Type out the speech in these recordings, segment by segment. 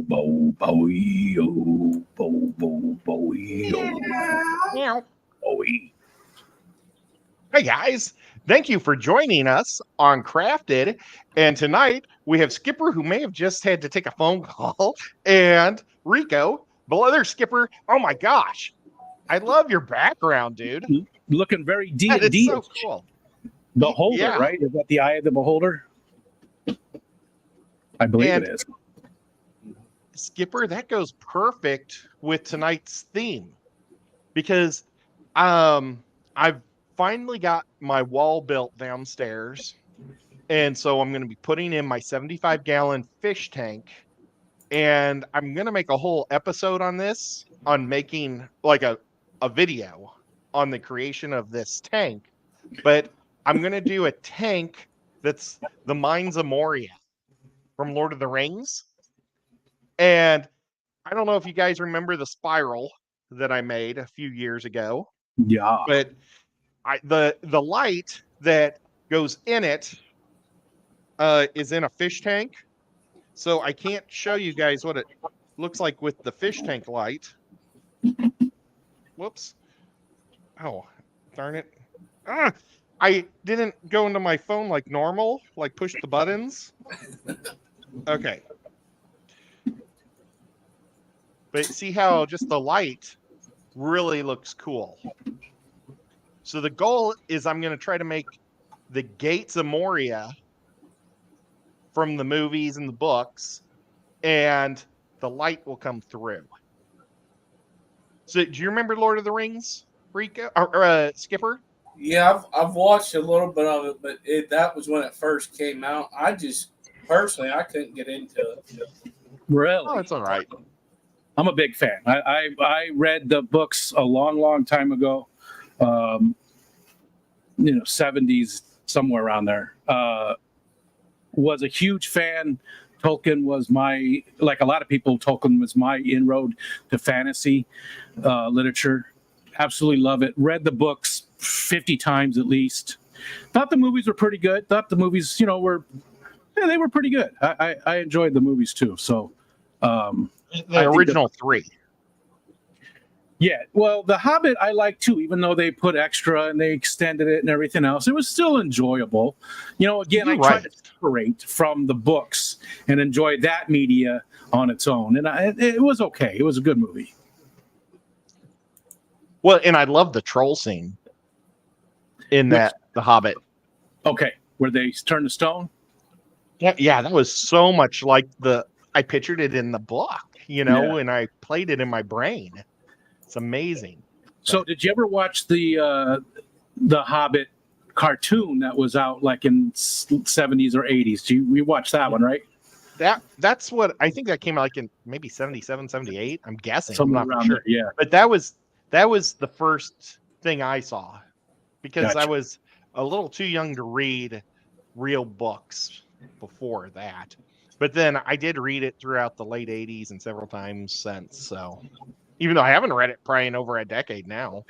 Bow, bowie, oh, bow, bow, bowie, oh, Meow. bowie. Hey guys, thank you for joining us on Crafted. And tonight we have Skipper, who may have just had to take a phone call, and Rico, the other Skipper. Oh my gosh, I love your background, dude. Looking very That D&D. is so cool. Beholder, Yeah. right? Is that the Eye of the Beholder? I believe And- it is. Skipper, that goes perfect with tonight's theme because I've finally got my wall built downstairs, and so I'm going to be putting in my 75-gallon fish tank, and I'm going to make a whole episode on this, on making like a video on the creation of this tank. But I'm going to do a tank that's the Mines of Moria from Lord of the Rings. And I don't know if you guys remember the spiral that I made a few years ago, Yeah. but the light that goes in it is in a fish tank. So I can't show you guys what it looks like with the fish tank light. Whoops. Oh, darn it. I didn't go into my phone like normal, like push the buttons. Okay. But see how just the light really looks cool. So the goal is I'm going to try to make the Gates of Moria from the movies and the books, and the light will come through. So do you remember Lord of the Rings, Rico or Skipper? Yeah, I've watched a little bit of it, but that was when it first came out. I just personally I couldn't get into it. Really? Oh, it's all right. I'm a big fan. I read the books a long time ago. 70s, somewhere around there. Was a huge fan. Tolkien was like a lot of people, Tolkien was my inroad to fantasy literature. Absolutely love it. Read the books 50 times at least. Thought the movies were pretty good. Thought the movies, they were pretty good. I enjoyed the movies too. So The original three. yeah, well, The Hobbit I like too, even though they put extra and they extended it and everything else. It was still enjoyable. Again, I tried to separate from the books and enjoy that media on its own. And it was okay. It was a good movie. Well, and I love the troll scene in The Hobbit. Okay, where they turn to stone? Yeah, that was so much like I pictured it in the book, Yeah. and I played it in my brain. It's amazing. So did you ever watch the Hobbit cartoon that was out like in 70s or 80s? You watched that one, right? That's what I think that came out like in maybe 77, 78. I'm guessing. Somewhere I'm not around sure. there, yeah. But that was the first thing I saw because I Gotcha. was a little too young to read real books before that. But then I did read it throughout the late 80s and several times since. So even though I haven't read it probably in over a decade now.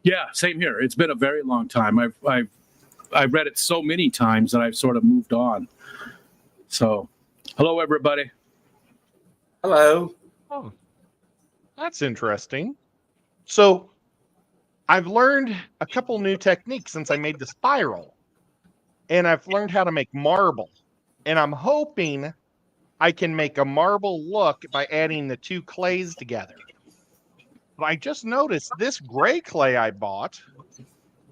Yeah, same here. It's been a very long time. I've read it so many times that I've sort of moved on. So, hello everybody. Hello. Oh, that's interesting. So I've learned a couple new techniques since I made the spiral. And I've learned how to make marble. And I'm hoping I can make a marble look by adding the two clays together. But I just noticed this gray clay I bought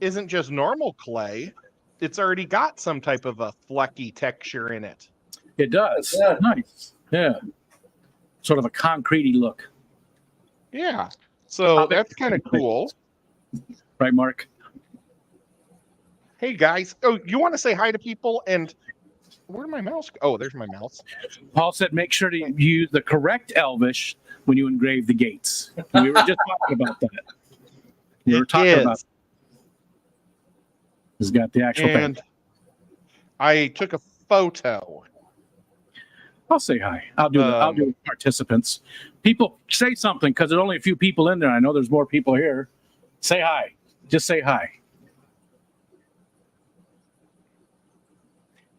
isn't just normal clay. It's already got some type of a flecky texture in it. It does. Yeah. Nice. Yeah. Sort of a concretey look. Yeah. So that's kind of cool. Right, Mark? Hey guys. Oh, you want to say hi to people? And where'd my mouse go? Oh, there's my mouse. Paul said make sure to use the correct Elvish when you engrave the gates. We were just talking about that. We were talking about He's got the actual And thing. I took a photo. I'll say hi. I'll do participants. People say something because there's only a few people in there. I know there's more people here. Say hi. Just say hi.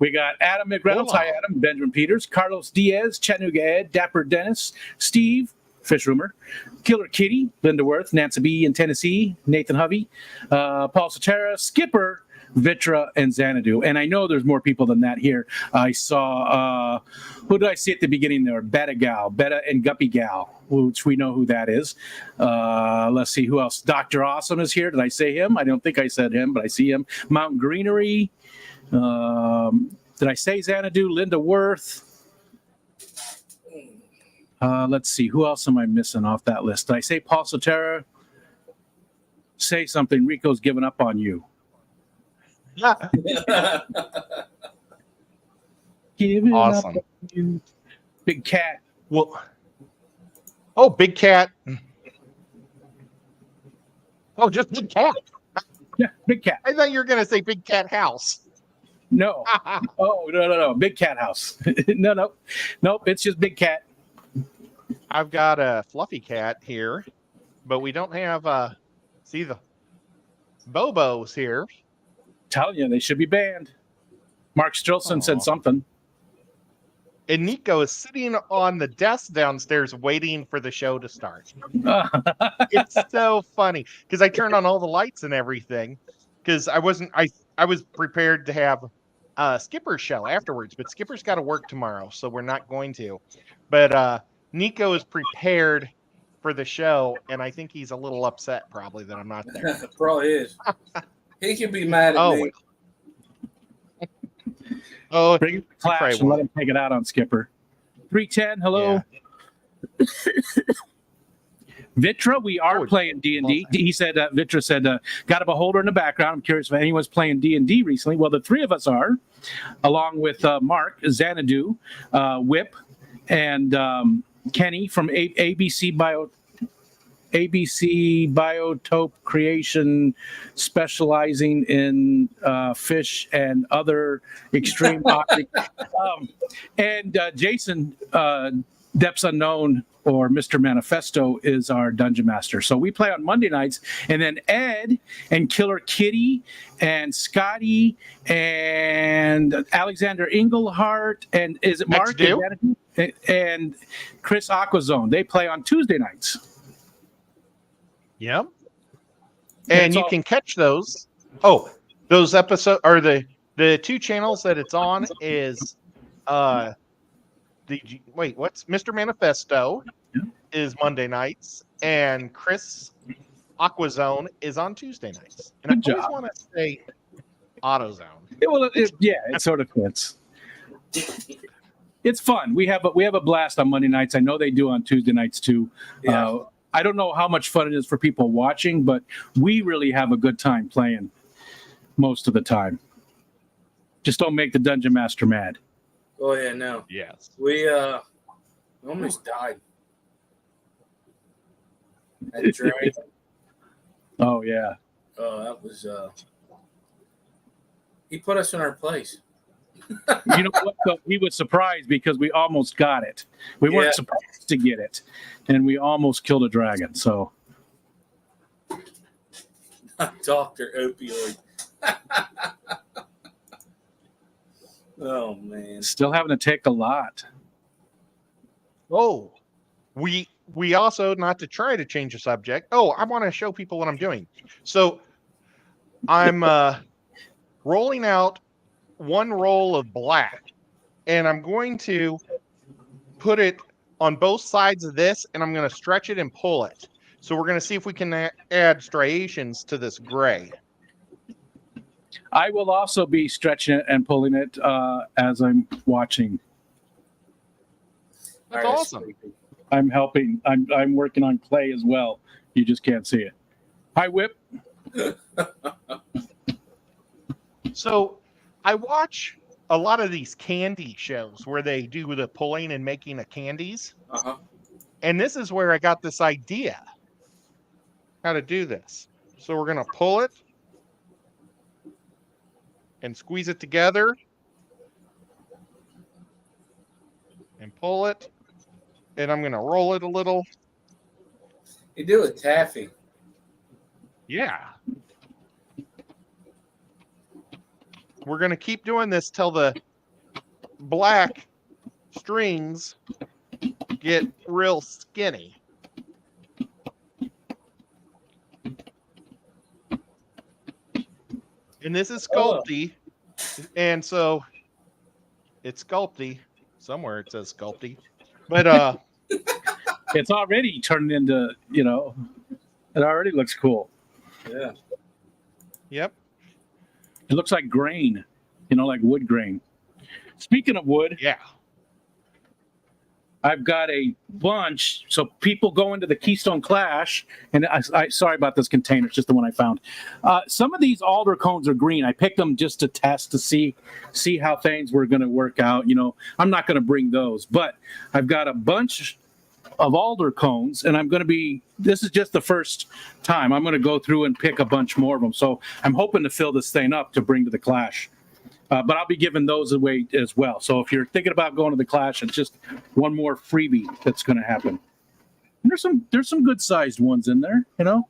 We got Adam McReynolds. Hola. Hi, Adam. Benjamin Peters. Carlos Diaz. Chattanooga Ed. Dapper Dennis. Steve. Fish Rumor. Killer Kitty. Linda Worth. Nancy B. in Tennessee. Nathan Hovey. Paul Sotera. Skipper. Vitra and Xanadu. And I know there's more people than that here. I saw, who did I see at the beginning there? Beta Gal, Beta and Guppy Gal, which we know who that is. Let's see who else. Dr. Awesome is here. Did I say him? I don't think I said him, but I see him. Mountain Greenery. Did I say Xanadu? Linda Worth. Let's see. Who else am I missing off that list? Did I say Paul Sotera? Say something. Rico's given up on you. Giving Awesome. up on you. Big Cat. Well, oh, Big Cat. Oh, just Big Cat. Yeah, Big Cat. I thought you were going to say Big Cat House. No. Oh, no. Big Cat House. No. Nope, it's just Big Cat. I've got a Fluffy Cat here, but we don't have, see the Bobos here. Telling you, they should be banned. Mark Strilson said something. And Nico is sitting on the desk downstairs waiting for the show to start. It's so funny because I turned on all the lights and everything because I was prepared to have Skipper's show afterwards, but Skipper's got to work tomorrow, so we're not going to. But Nico is prepared for the show, and I think he's a little upset probably that I'm not there. Probably is. He could be mad at me. Oh, Bring it to Clash and let him take it out on Skipper. 310, hello. Yeah. Vitra, we are playing D&D. He said, Vitra said, got a beholder in the background. I'm curious if anyone's playing D&D recently. Well, the three of us are, along with Mark, Xanadu, Whip, and Kenny from ABC Biotope Creation, specializing in fish and other extreme objects. And Jason, Depths Unknown, or Mr. Manifesto, is our dungeon master. So we play on Monday nights, and then Ed and Killer Kitty and Scotty and Alexander Englehart and is it Mark and Chris Aquazone, they play on Tuesday nights. Yep. And you can catch those. Oh, those episodes are the two channels that it's on is what's Mr. Manifesto is Monday nights and Chris Aquazone is on Tuesday nights. And Good I always job. want to say AutoZone. It sort of fits. It's fun. We have a blast on Monday nights. I know they do on Tuesday nights too. Yeah. I don't know how much fun it is for people watching, but we really have a good time playing most of the time. Just don't make the dungeon master mad. Oh yeah, no. Yes. We almost died. At Dragon. Oh yeah. Oh, that was he put us in our place. You know what? Though? He was surprised because we almost got it. We weren't supposed to get it, and we almost killed a dragon. So, Dr. Opioid. Oh man. still having to take a lot. Oh, we also, not to try to change the subject. Oh, I want to show people what I'm doing. So I'm rolling out one roll of black, and I'm going to put it on both sides of this, and I'm going to stretch it and pull it. So we're going to see if we can add striations to this gray. I will also be stretching it and pulling it as I'm watching. That's awesome. I'm helping. I'm working on clay as well. You just can't see it. Hi, Whip. So I watch a lot of these candy shows where they do the pulling and making of candies. Uh-huh. And this is where I got this idea how to do this. So we're going to pull it and squeeze it together and pull it. And I'm going to roll it a little. You do it taffy. Yeah. We're going to keep doing this till the black strings get real skinny. And this is Sculpey. And so it's Sculpey. Somewhere it says Sculpey. But It's already turned into, it already looks cool. Yeah. yep. It looks like grain, like wood grain. Speaking of wood, Yeah. I've got a bunch. So people go into the Keystone Clash, and I sorry about this container. It's just the one I found. Some of these alder cones are green. I picked them just to test to see how things were going to work out. I'm not going to bring those, but I've got a bunch of alder cones, and this is just the first time. I'm going to go through and pick a bunch more of them. So I'm hoping to fill this thing up to bring to the Clash. But I'll be giving those away as well. So if you're thinking about going to the Clash, it's just one more freebie that's going to happen. And there's some good sized ones in there, That's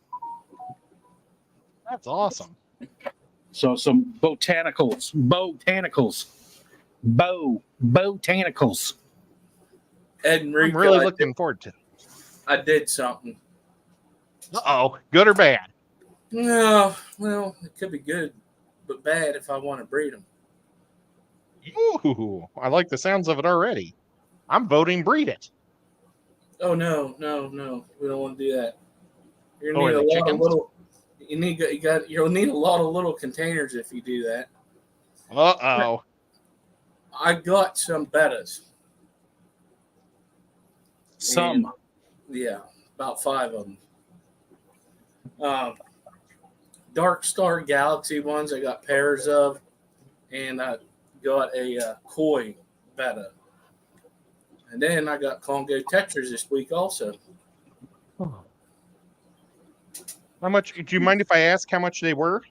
awesome. So some botanicals. Ed and Rico, I'm really looking forward to it. I did something. Uh-oh. Good or bad? No, well, it could be good, but bad if I want to breed them. Ooh, I like the sounds of it already. I'm voting breed it. Oh no, we don't want to do that. You'll Oh, need are a they lot chickens? of little. You'll need a lot of little containers if you do that. Uh-oh. I got some bettas. Some. Yeah, about 5 of them. Dark Star Galaxy ones I got pairs of, and I got a koi betta. And then I got Congo Tetras this week also. How much? Do you mind if I ask how much they were?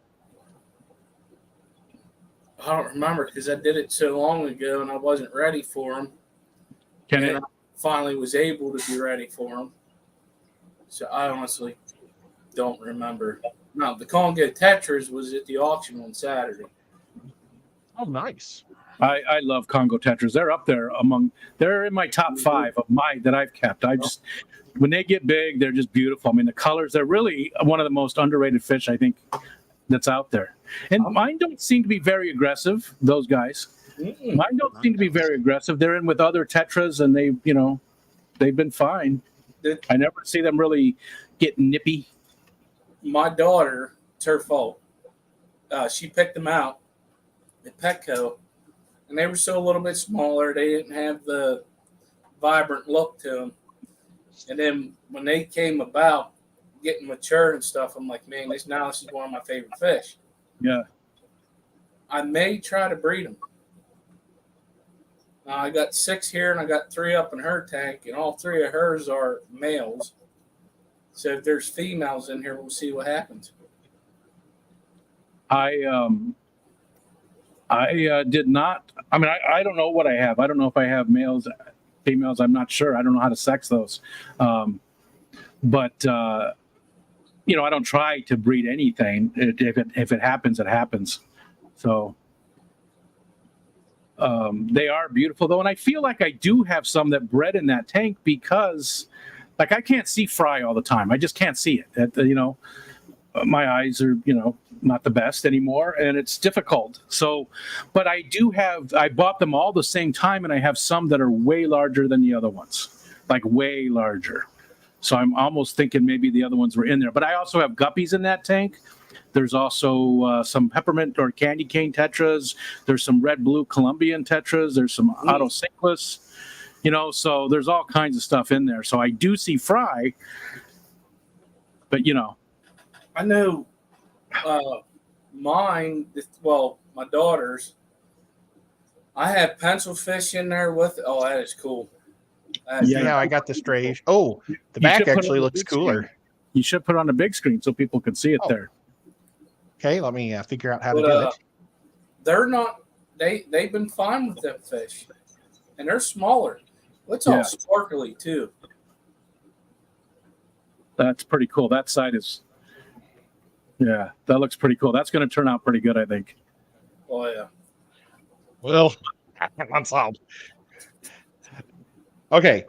I don't remember because I did it so long ago and I wasn't ready for them. Can I finally was able to be ready for them. So I honestly don't remember. No, the Congo Tetras was at the auction on Saturday. Oh, nice. I love Congo Tetras. They're up there they're in my top 5 of that I've kept. When they get big, they're just beautiful. I mean, the colors, they're really one of the most underrated fish, I think, that's out there. And mine don't seem to be very aggressive, those guys. Mine don't seem to be very aggressive. They're in with other Tetras, and they've been fine. I never see them really get nippy. My daughter, it's her fault. She picked them out at Petco, and they were still a little bit smaller. They didn't have the vibrant look to them. And then when they came about getting mature and stuff, I'm like, man, this is one of my favorite fish. Yeah. I may try to breed them. I got 6 here, and I got 3 up in her tank, and all 3 of hers are males. So if there's females in here, we'll see what happens. I did not. I mean, I don't know what I have. I don't know if I have males, females. I'm not sure. I don't know how to sex those. But I don't try to breed anything. If it happens, it happens. So they are beautiful though, and I feel like I do have some that bred in that tank because, like, I can't see fry all the time. I just can't see it. My eyes are not the best anymore, and it's difficult. So, but I bought them all the same time, and I have some that are way larger than the other ones, like way larger. So I'm almost thinking maybe the other ones were in there. But I also have guppies in that tank. There's also some peppermint or candy cane tetras. There's some red blue Colombian tetras. There's some autocyclus. So there's all kinds of stuff in there. So I do see fry, but I know mine, my daughter's, I have pencil fish in there with it. Oh, that is cool. Yeah, I got the stray. Oh, the back actually looks cooler. Screen. You should put it on the big screen so people can see it there. Okay, let me figure out how to do it. They're not, they've been fine with them fish. And they're smaller. It's all sparkly too. That's pretty cool. That side is, that looks pretty cool. That's going to turn out pretty good, I think. Oh, yeah. Well, Let's hope. Okay.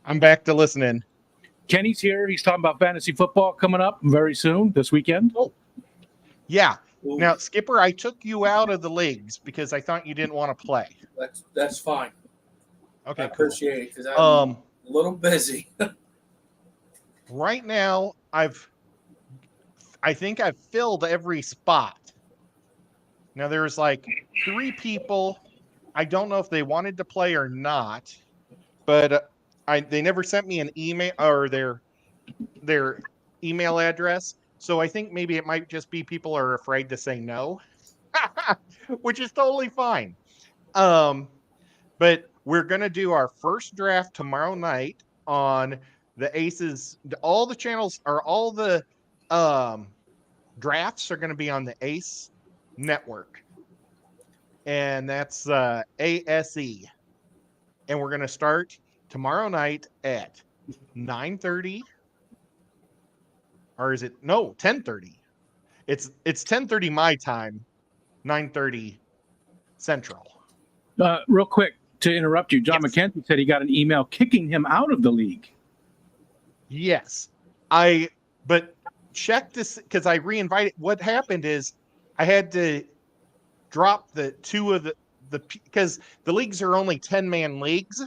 I'm back to listening. Kenny's here. He's talking about fantasy football coming up very soon this weekend. Yeah. Ooh, Now, Skipper, I took you out of the leagues because I thought you didn't want to play. that's fine. Okay, I cool. appreciate it because I'm a little busy. Right now, I think I've filled every spot. Now there's like 3 people. I don't know if they wanted to play or not, but they never sent me an email or their email address. So I think maybe it might just be people are afraid to say no, which is totally fine. But we're gonna do our first draft tomorrow night on the Aces. All the channels or all the drafts are going to be on the Ace Network, and that's ASE. And we're going to start tomorrow night at 9:30, or is it 10:30? It's 10:30 my time, 9:30 Central. Real quick to interrupt you, John Yes. McKenzie said he got an email kicking him out of the league. Yes, but check this because I reinvited. What happened is I had to drop the 2 of the because the leagues are only 10-man leagues,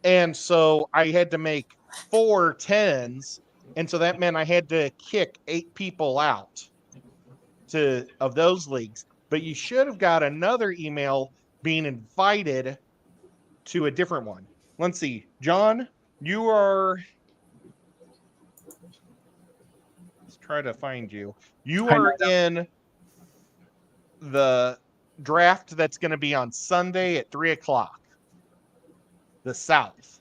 and so I had to make 4 10s, and so that meant I had to kick 8 people out of those leagues. But you should have got another email being invited to a different one. Let's see, John, you are. Let's try to find you. You are in the draft that's going to be on Sunday at 3:00. The South.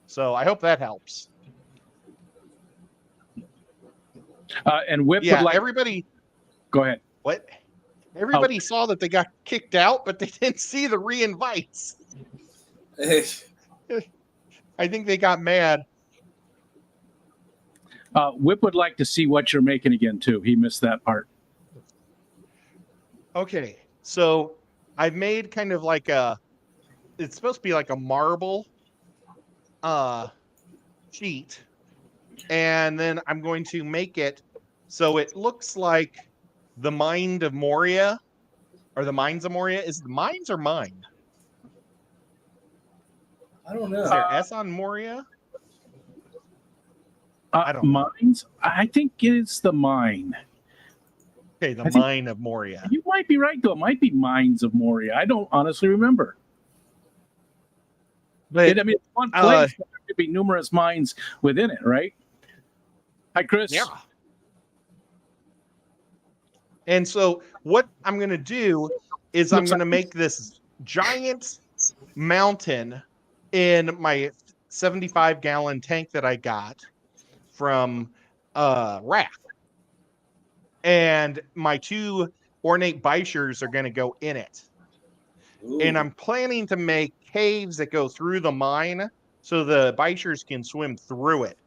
So I hope that helps. And Whip Yeah, would like. everybody. Go ahead. What? Everybody saw that they got kicked out, but they didn't see the re-invites. I think they got mad. Whip would like to see what you're making again too. He missed that part. Okay, so I've made kind of like it's supposed to be like a marble sheet, and then I'm going to make it so it looks like the Mind of Moria, or the Mines of Moria. Is it the Mines or Mind? I don't know. Is there S on Moria? I don't know. Mines? I think it's the mine. Okay, the Mine of Moria. You might be right, though. It might be Mines of Moria. I don't honestly remember. But I mean, it's one place, but there could be numerous mines within it, right? Hi, Chris. yeah. And so what I'm going to do is I'm going to make this giant mountain in my 75-gallon tank that I got from Rack. And my 2 ornate Bishers are going to go in it. Ooh. And I'm planning to make caves that go through the mine so the Bishers can swim through it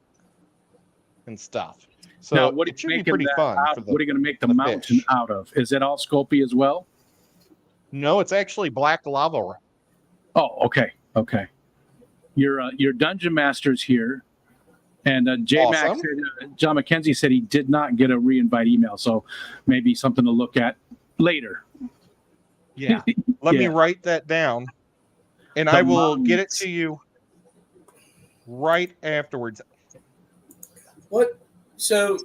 and stuff. So Now, what are it you should be making pretty that fun. out? What are you going to make the mountain fish. out of? Is it all Sculpey as well? No, it's actually black lava. Oh, okay, okay. Your dungeon master's here, and J Max, Awesome. John McKenzie said he did not get a re-invite email, so maybe something to look at later. Yeah. Let me Yeah. write that down, and The I will get it mountains. to you right afterwards. What? So,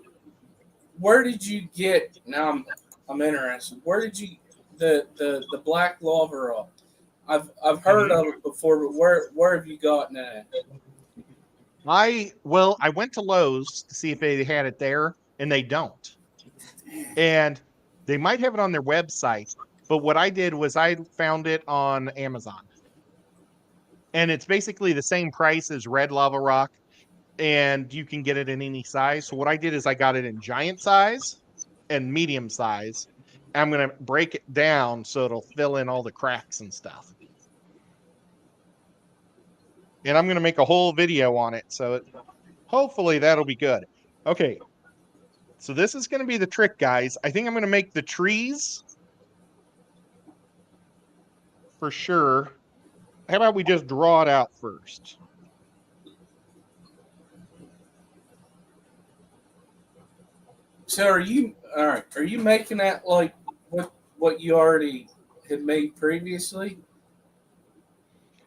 where did you get? Now I'm interested. Where did you the black lava rock? I've heard of it before, but where have you gotten it? I went to Lowe's to see if they had it there, and they don't. And they might have it on their website, but what I did was I found it on Amazon. And it's basically the same price as red lava rock, and you can get it in any size. So what I did is I got it in giant size and medium size. I'm going to break it down so it'll fill in all the cracks and stuff. And I'm going to make a whole video on it. So hopefully that'll be good. Okay. So this is going to be the trick, guys. I think I'm going to make the trees for sure. How about we just draw it out first? So are you all right? Are you making that like what you already had made previously,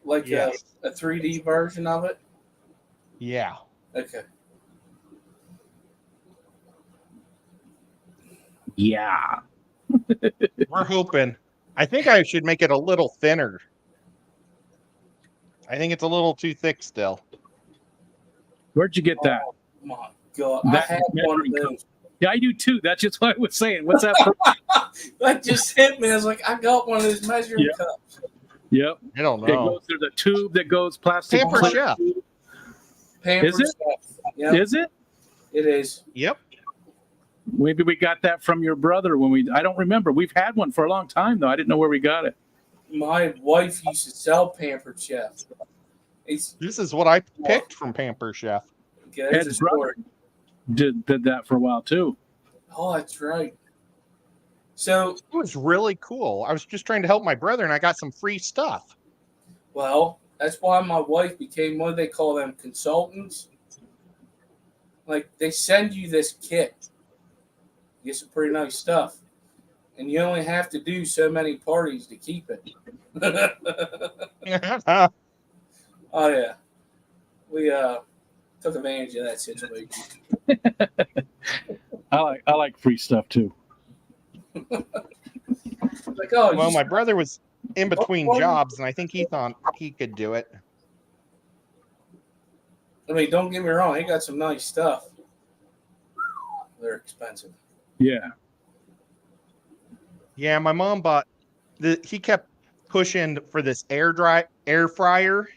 like Yes. a 3D version of it? Yeah. Okay. Yeah. We're hoping. I think I should make it a little thinner. I think it's a little too thick still. Where'd you get that? Oh my God, I That had one of measuring those. Yeah, I do too. That's just what I was saying. What's that for? That just hit me. I was like, I got one of those measuring Yeah. cups. Yep. I don't It know. goes through the tube that goes plastic. Pamper plate. Chef. Pampered Is it? Chef. Yeah, Is it? it is. Yep. Maybe we got that from your brother when I don't remember. We've had one for a long time though. I didn't know where we got it. My wife used to sell Pampered Chef. It's This is what I picked from Pamper Chef. okay, there's a Ed's brother. story. Did that for a while too. Oh, that's right. So, It was really cool. I was just trying to help my brother, and I got some free stuff. well, that's why my wife became what do they call them, consultants. Like they send you this kit, you get some pretty nice stuff, and you only have to do so many parties to keep it. Oh yeah, we took advantage of that situation. I like free stuff too. Like, oh, Well, you- my brother was in between What? jobs, and I think he thought he could do it. I mean, don't get me wrong, he got some nice stuff. They're expensive. Yeah. Yeah, my mom bought he kept pushing for this air fryer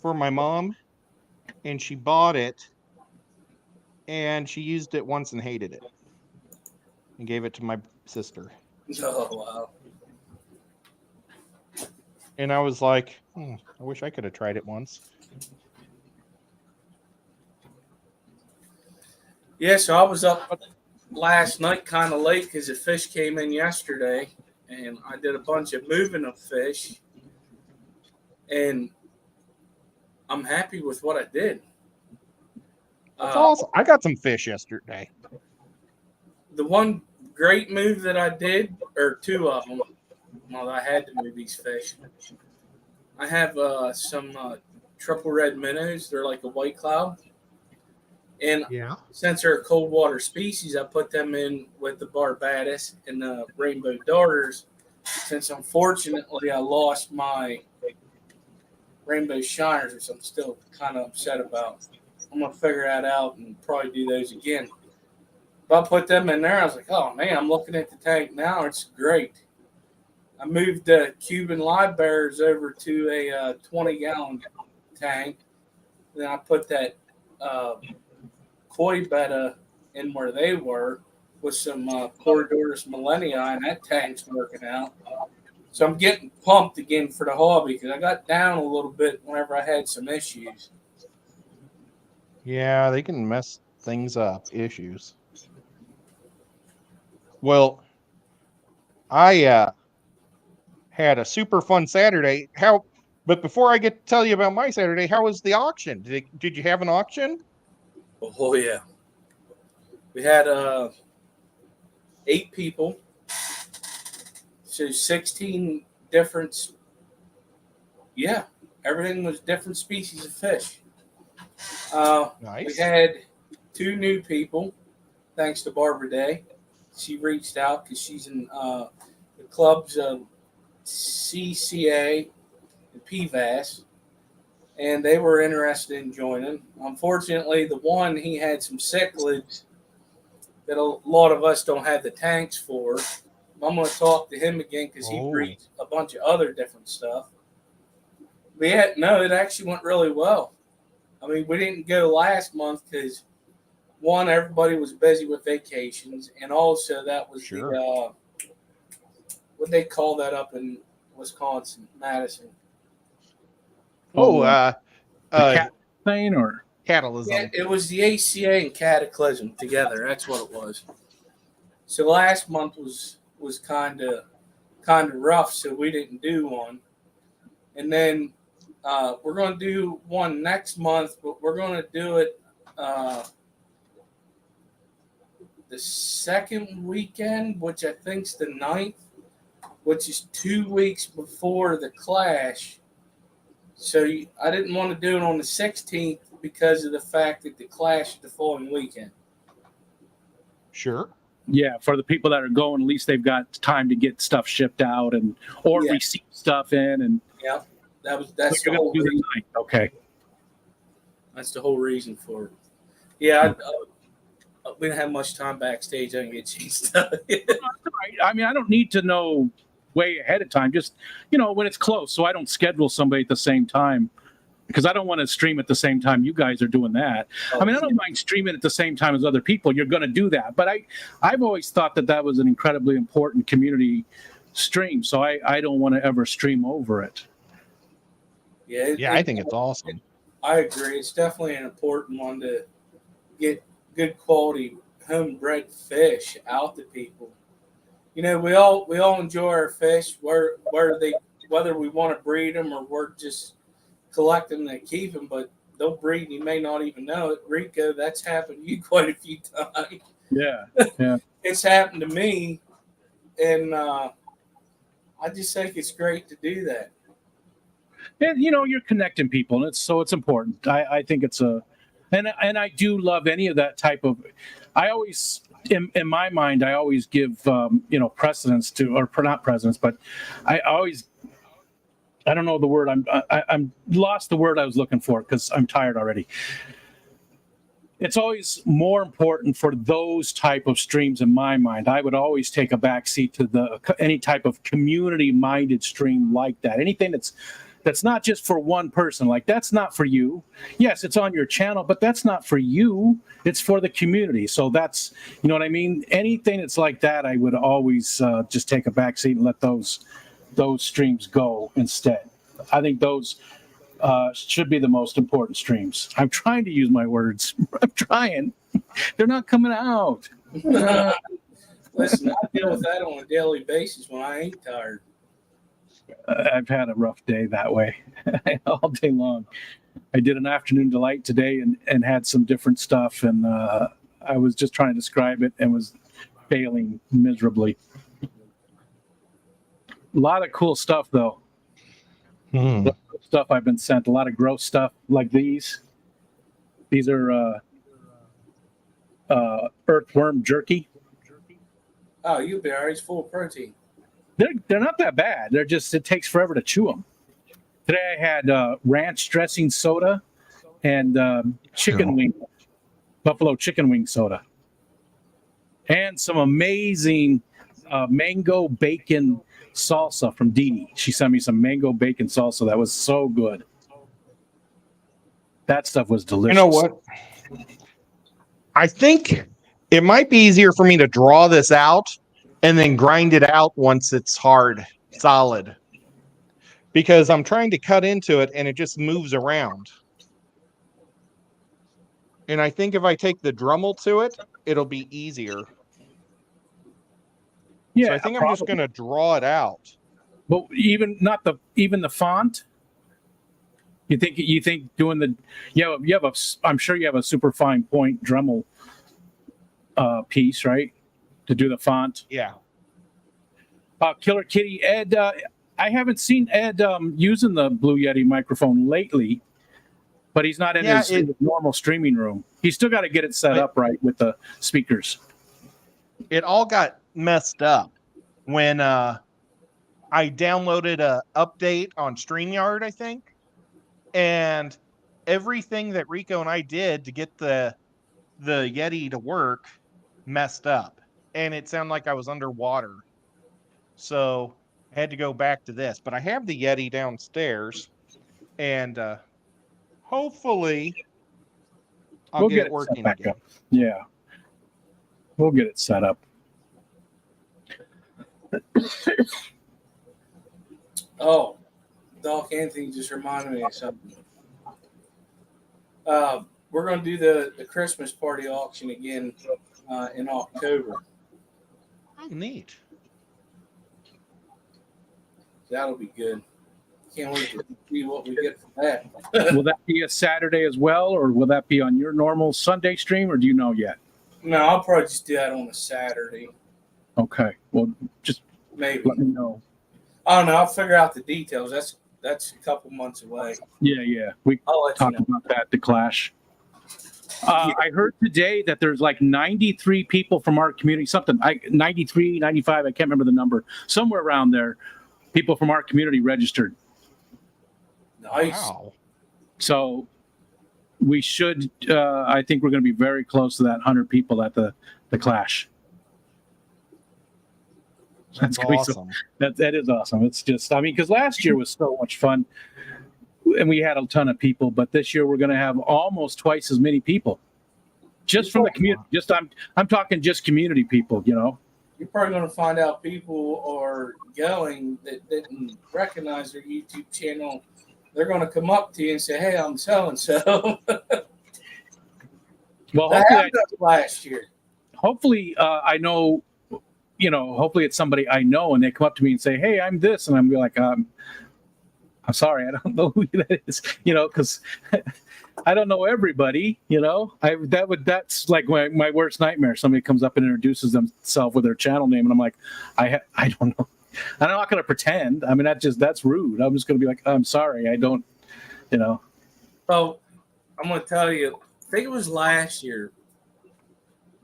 for my mom, and she bought it, and she used it once and hated it, and gave it to my sister. Oh wow. And I was like, I wish I could have tried it once. Yeah, so I was up last night kind of late because the fish came in yesterday, and I did a bunch of moving of fish, and I'm happy with what I did. That's awesome. I got some fish yesterday. The one great move that I did, or two of them, well, I had to move these fish. I have some triple red minnows. They're like a white cloud. And Yeah. since they're a cold water species, I put them in with the barbatus and the rainbow darters. Since unfortunately I lost my rainbow shiners, which I'm still kind of upset about. I'm gonna figure that out and probably do those again. But I put them in there. I was like, oh man, I'm looking at the tank now. It's great. I moved the Cuban live bears over to a 20-gallon tank. Then I put that koi betta in where they were with some Corridorus millenniae, and that tank's working out. So I'm getting pumped again for the hobby because I got down a little bit whenever I had some issues. Yeah, they can mess things up. Issues. Well, I had a super fun Saturday. But before I get to tell you about my Saturday, how was the auction? Did you have an auction? Oh yeah, we had 8 people, so 16 different. Yeah, everything was different species of fish. We Nice. had 2 new people, thanks to Barbara Day. She reached out because she's in the club's CCA and PVAS, and they were interested in joining. Unfortunately, the one, he had some cichlids that a lot of us don't have the tanks for. I'm going to talk to him again because he breeds a bunch of other different stuff. But yeah, no, it actually went really well. I mean, we didn't go last month because, one, everybody was busy with vacations, and also that was Sure. the what they call that up in Wisconsin, Madison. Oh, the cat thing or Catalysm. Yeah, it was the ACA and Cataclysm together. That's what it was. So last month was kind of rough, so we didn't do one. And then we're going to do one next month, but we're going to do it the second weekend, which I think's the 9th, which is 2 weeks before the Clash. So I didn't want to do it on the 16th because of the fact that the Clash is the following weekend. Sure. Yeah, for the people that are going, at least they've got time to get stuff shipped out or Yeah. receive stuff in. And Yeah, that's so the whole reason. Okay. That's the whole reason for it. Yeah, we didn't have much time backstage. I didn't get cheese stuff. I mean, I don't need to know way ahead of time. Just, when it's close, so I don't schedule somebody at the same time, because I don't want to stream at the same time you guys are doing that. I mean, I don't mind streaming at the same time as other people. You're going to do that. But I've always thought that was an incredibly important community stream, so I don't want to ever stream over it. Yeah, I think it's awesome. I agree. It's definitely an important one to get good quality homebred fish out to people. We all enjoy our fish whether we want to breed them or we're just collect them and keep them, but they'll breed and you may not even know it. Rico, that's happened to you quite a few times. Yeah. It's happened to me, and I just think it's great to do that. And you're connecting people, and it's important. I think it's and I do love any of that type of. I always, in my mind, I always give precedence to, or not precedence, but I don't know the word. I'm lost the word I was looking for because I'm tired already. It's always more important for those type of streams in my mind. I would always take a backseat to any type of community-minded stream like that. Anything that's not just for one person. Like, that's not for you. Yes, it's on your channel, but that's not for you. It's for the community. So that's, you know what I mean? Anything that's like that, I would always just take a backseat and let those streams go instead. I think those should be the most important streams. I'm trying to use my words. I'm trying. They're not coming out. Listen, I deal with that on a daily basis when I ain't tired. I've had a rough day that way all day long. I did an afternoon delight today and had some different stuff, and I was just trying to describe it and was failing miserably. A lot of cool stuff, though. Stuff I've been sent. A lot of gross stuff like these. These are earthworm jerky. Oh, you'll be all right. It's full of protein. They're not that bad. They're just, it takes forever to chew them. Today I had ranch dressing soda and buffalo chicken wing soda, and some amazing mango bacon salsa from Dee Dee. She sent me some mango bacon salsa that was so good. That stuff was delicious. You know what? I think it might be easier for me to draw this out and then grind it out once it's hard, solid. Because I'm trying to cut into it and it just moves around. And I think if I take the Dremel to it, it'll be easier. Yeah, so I think I'm just going to draw it out. But even the font. You think doing I'm sure you have a super fine point Dremel piece, right? To do the font. Yeah. Killer Kitty, Ed, I haven't seen Ed using the Blue Yeti microphone lately, but he's not in his normal streaming room. He's still got to get it set up right with the speakers. It all got messed up when I downloaded a update on StreamYard, I think, and everything that Rico and I did to get the Yeti to work messed up, and it sounded like I was underwater. So I had to go back to this, but I have the Yeti downstairs, and hopefully I'll get it working again. Yeah, we'll get it set up. Oh, Doc Anthony just reminded me of something. we're going to do the Christmas party auction again in October. Oh, neat. That'll be good. Can't wait to see what we get from that. Will that be a Saturday as well, or will that be on your normal Sunday stream, or do you know yet? No, I'll probably just do that on a Saturday. Okay. Well, just Maybe. let me know. I don't know. I'll figure out the details. That's a couple months away. Yeah. We I'll let you talked know. about that, the Clash. I heard today that there's like 93 people from our community, 93, 95, I can't remember the number, somewhere around there, people from our community registered. Nice. Wow. So we should, I think we're going to be very close to that 100 people at the Clash. That's gonna be awesome. That is awesome. It's just, I mean, because last year was so much fun and we had a ton of people, but this year we're going to have almost twice as many people just from the community. Just I'm talking just community people, you know. You're probably going to find out people are going that didn't recognize their YouTube channel. They're going to come up to you and say, "Hey, I'm so and so." Well, That hopefully, happened last year. I know, you know, hopefully it's somebody I know and they come up to me and say, "Hey, I'm this," and I'm be like, I'm sorry, I don't know who that is, you know, because I don't know everybody, you know. That's like my worst nightmare. Somebody comes up and introduces themselves with their channel name, and I'm like, I don't know. I'm not going to pretend. I mean, that's rude. I'm just going to be like, I'm sorry, I don't, you know. So I'm going to tell you, I think it was last year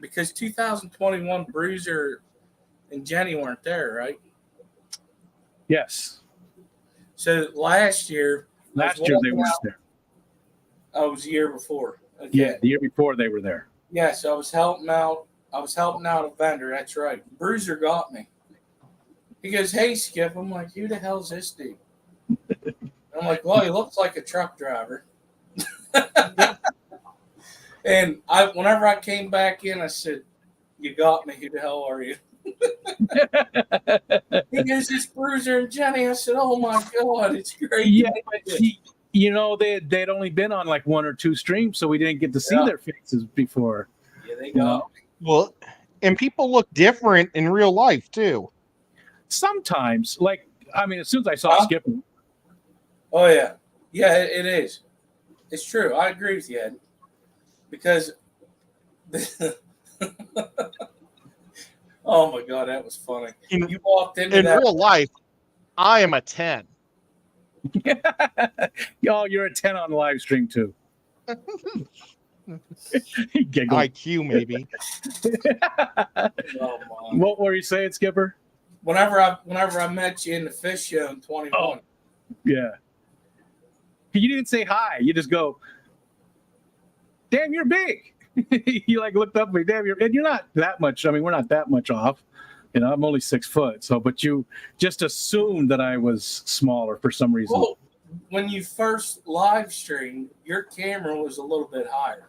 because 2021 Bruiser and Jenny weren't there, right? Yes, So last year last year they weren't there. I was the year before. Okay. Yeah, the year before they were there. Yeah, so I was helping out a vendor. That's right. Bruiser got me. He goes, "Hey, Skip." I'm like, "Who the hell's this dude?" I'm like, "Well, he looks like a truck driver." And whenever I came back in, I said, "You got me. Who the hell are you?" He goes, "It's Bruiser and Jenny." I said, "Oh my God, it's great." Yeah, but you know, they'd only been on like one or two streams, so we didn't get to see their faces before. Yeah, they You got know? me. Well, and people look different in real life too. Sometimes, like, I mean, as soon as I saw Skip, Oh yeah, yeah, it is. It's true. I agree with you, Ed. Because, oh my God, that was funny. You walked into In that. real life, I am a 10. y'all, you're a 10 on the live stream too. He giggled. IQ maybe. Oh, my. What were you saying, Skipper? Whenever I met you in the fish show in 21. Oh. Yeah. You didn't say hi. You just go, "Damn, you're big." You like looked up at me, "Damn, and you're not that much. I mean, we're not that much off. You know, I'm only 6 foot. So, but you just assumed that I was smaller for some reason. Well, when you first live streamed, your camera was a little bit higher.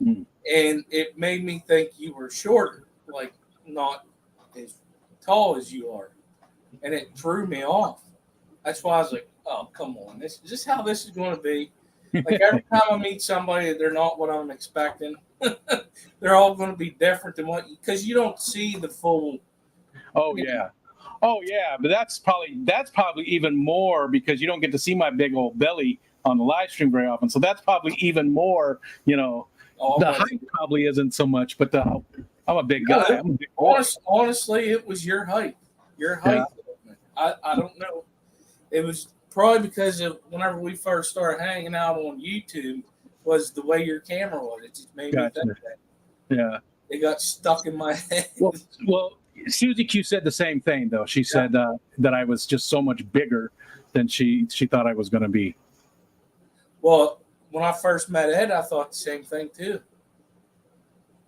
Mm. And it made me think you were shorter, like not as tall as you are. And it threw me off. That's why I was like, "Oh, come on. Is this how this is going to be?" Like every time I meet somebody, they're not what I'm expecting. They're all going to be different than because you don't see the full. Oh yeah. Oh yeah, but that's probably even more because you don't get to see my big old belly on the live stream very often. So that's probably even more, you know, the height probably isn't so much, but I'm a big guy. I'm a big boy. Honestly, it was your height. Your height. Yeah. I don't know. It was probably because of whenever we first started hanging out on YouTube was the way your camera was. It just made me think that. Yeah. It got stuck in my head. Well, Susie Q said the same thing though. She said that I was just so much bigger than she thought I was going to be. Well, when I first met Ed, I thought the same thing too.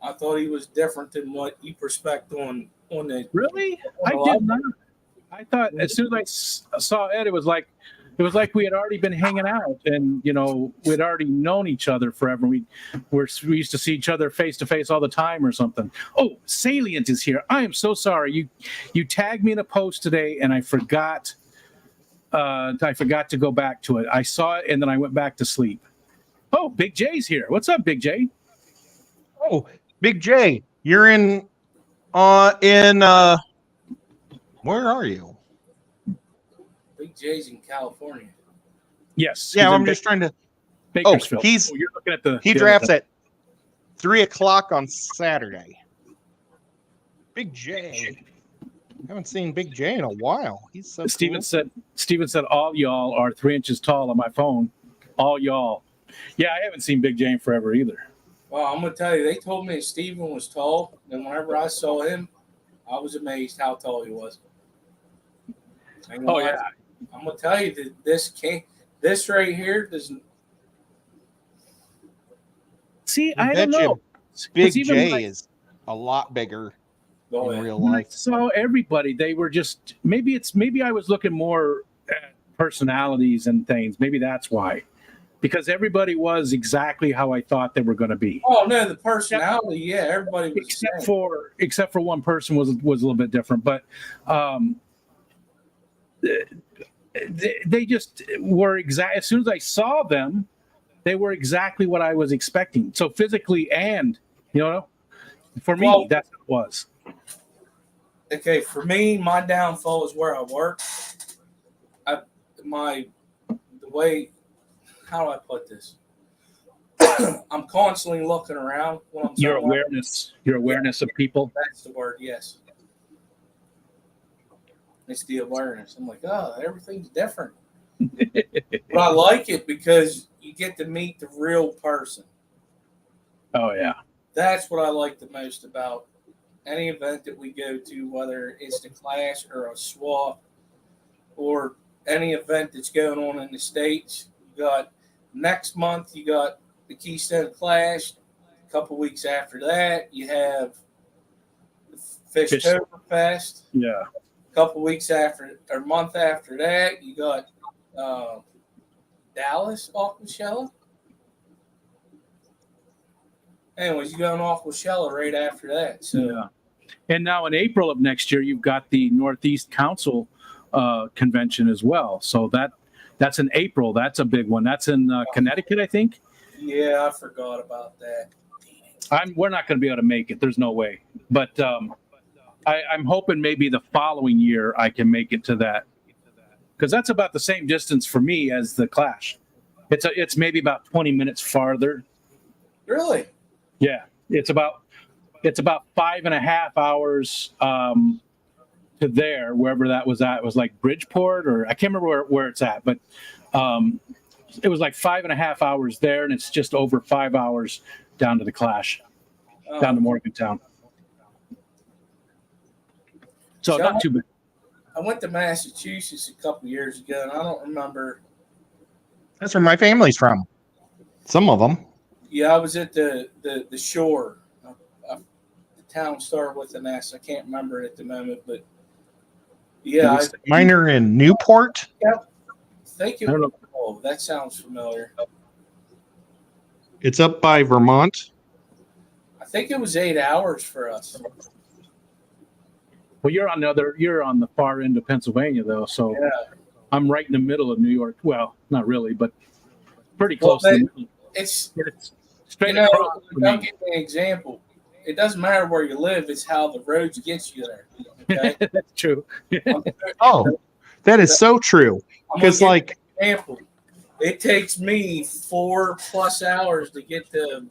I thought he was different than what you perspect on the. Really? I did not. I thought as soon as I saw Ed, it was like we had already been hanging out, and you know we'd already known each other forever. We used to see each other face to face all the time, or something. Oh, Salient is here. I am so sorry. You tagged me in a post today, and I forgot. I forgot to go back to it. I saw it, and then I went back to sleep. Oh, Big J's here. What's up, Big J? Oh, Big J, you're in where are you? Big J's in California. Yes. Yeah, he's in I'm just trying to. Bakersfield. he's- you're looking at the. He the drafts other at 3:00 on Saturday. Big J. Haven't seen Big J in a while. He's so Steven cool. said all y'all are 3 inches tall on my phone. All y'all. Yeah, I haven't seen Big J in forever either. Well, I'm gonna tell you, they told me Steven was tall, and whenever I saw him, I was amazed how tall he was. And Oh yeah. I'm gonna tell you that this right here doesn't. See, I I don't bet you know. Big 'Cause even J when is a lot bigger Oh, in yeah. real When I life. saw everybody, they were just maybe I was looking more at personalities and things. Maybe that's why. Because everybody was exactly how I thought they were going to be. Oh no, the personality, yeah, everybody was Except for one person was a little bit different, but they just were exact. As soon as I saw them, they were exactly what I was expecting. So physically and for me, Well, that's what it was. Okay, for me, my downfall is where I work. The way, how do I put this? I'm constantly looking around when I'm Your somewhere. awareness of people. That's the word, yes. It's the awareness. I'm like, oh, everything's different. But I like it because you get to meet the real person. Oh yeah. That's what I like the most about any event that we go to, whether it's the Clash or a swap or any event that's going on in the States. You got next month, you got the Keystone Clash. A couple weeks after that, you have the Fishtoberfest. Yeah. A couple weeks after, or month after that, you got Dallas Aquashella. Anyways, you got an Aquashella right after that. So. Yeah. And now in April of next year, you've got the Northeast Council convention as well. So that's in April. That's a big one. That's in Connecticut, I think. Yeah, I forgot about that. We're not going to be able to make it. There's no way. But I'm hoping maybe the following year I can make it to that, because that's about the same distance for me as the Clash. It's maybe about 20 minutes farther. Really? Yeah, it's about 5.5 hours to there, wherever that was at. It was like Bridgeport, or I can't remember where it's at, but it was like 5.5 hours there, and it's just over 5 hours down to the Clash, down to Morgantown. So not too bad. I went to Massachusetts a couple years ago, and I don't remember. That's where my family's from. Some of them. Yeah, I was at the shore. The town started with an S. I can't remember it at the moment, but yeah, Mine are in Newport. I think it I don't know. Oh, that sounds familiar. It's up by Vermont. I think it was 8 hours for us. Well, you're on the far end of Pennsylvania, though. So Yeah. I'm right in the middle of New York. Well, not really, but pretty close. Well, to the middle. It's It's straight you know, across. I'll give you an example. It doesn't matter where you live; it's how the roads get you there. Okay. That's true. Oh, that is so true. I'm gonna Because, give you like, an example. It takes me 4+ hours to get to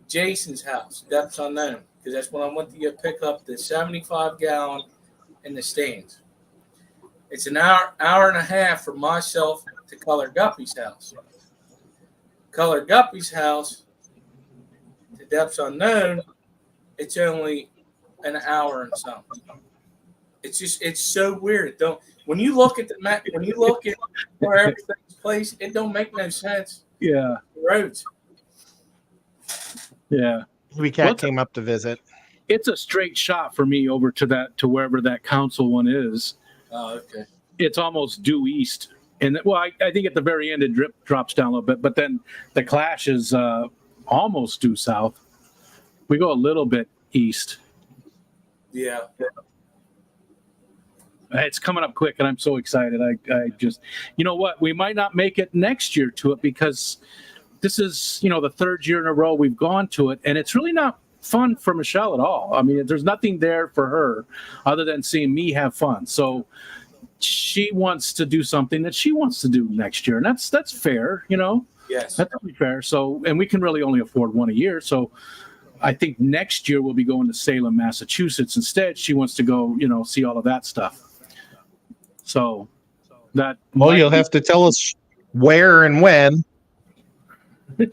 Jason's house, depths unknown, because that's when I went to pick up the 75-gallon in the stands. It's an hour and a half from myself to Color Guppy's house. Color Guppy's house to depths unknown, it's only an hour and something. It's so weird. When you look at the map, when you look at where everything's placed, it don't make no sense. Yeah. The roads. Yeah. we cat came up to visit. It's a straight shot for me over to wherever that council one is. Oh, okay. It's almost due east. And I think at the very end it drops down a little bit, but then the Clash is almost due south. We go a little bit east. Yeah. It's coming up quick, and I'm so excited. I just, you know what? We might not make it next year to it because this is, the third year in a row we've gone to it, and it's really not fun for Michelle at all. I mean, there's nothing there for her other than seeing me have fun. So she wants to do something that she wants to do next year, and that's fair. Yes. That's totally fair. So, and we can really only afford one a year. So, I think next year we'll be going to Salem, Massachusetts instead. She wants to go, see all of that stuff. So that. Well, you'll have to tell us where and when. Show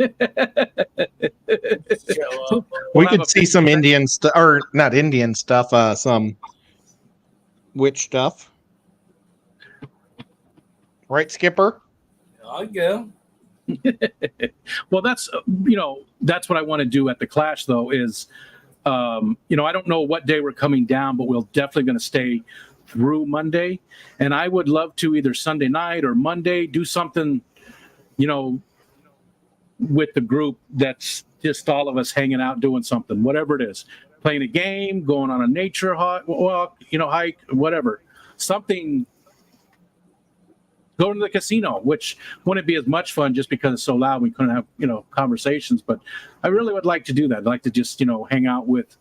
up. We could see some Indian stuff, or not Indian stuff, some witch stuff. Right, Skipper? I'll go. Well, that's what I want to do at the Clash, though. Is I don't know what day we're coming down, but we're definitely going to stay through Monday, and I would love to either Sunday night or Monday do something, with the group that's just all of us hanging out doing something, whatever it is, playing a game, going on a nature walk, hike, whatever, something. Going to the casino, which wouldn't be as much fun just because it's so loud. We couldn't have, conversations, but I really would like to do that. I'd like to just, hang out with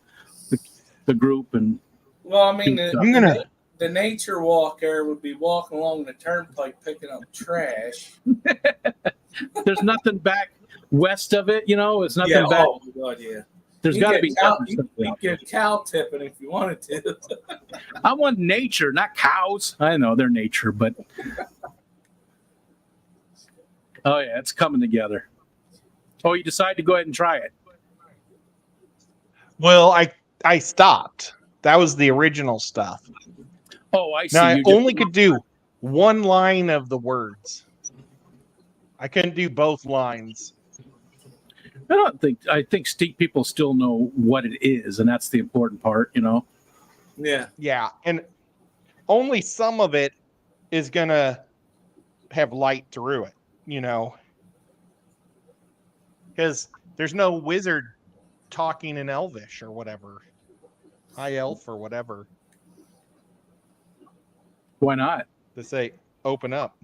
the group. And Well, I mean, I'm gonna- the nature walk there would be walking along the turnpike picking up trash. there's nothing back west of it, it's nothing back. Oh, God, yeah. There's You got to get be cow- something. You get cow tipping if you wanted to. I want nature, not cows. I know they're nature, but oh yeah, it's coming together. Oh, you decide to go ahead and try it. Well, I stopped. That was the original stuff. Oh, I see. Now I You just- only could do one line of the words. I couldn't do both lines. I think people still know what it is, and that's the important part, Yeah. Yeah, and only some of it is gonna have light through it, because there's no wizard talking in Elvish or whatever, high elf or whatever, Why not? to say open up,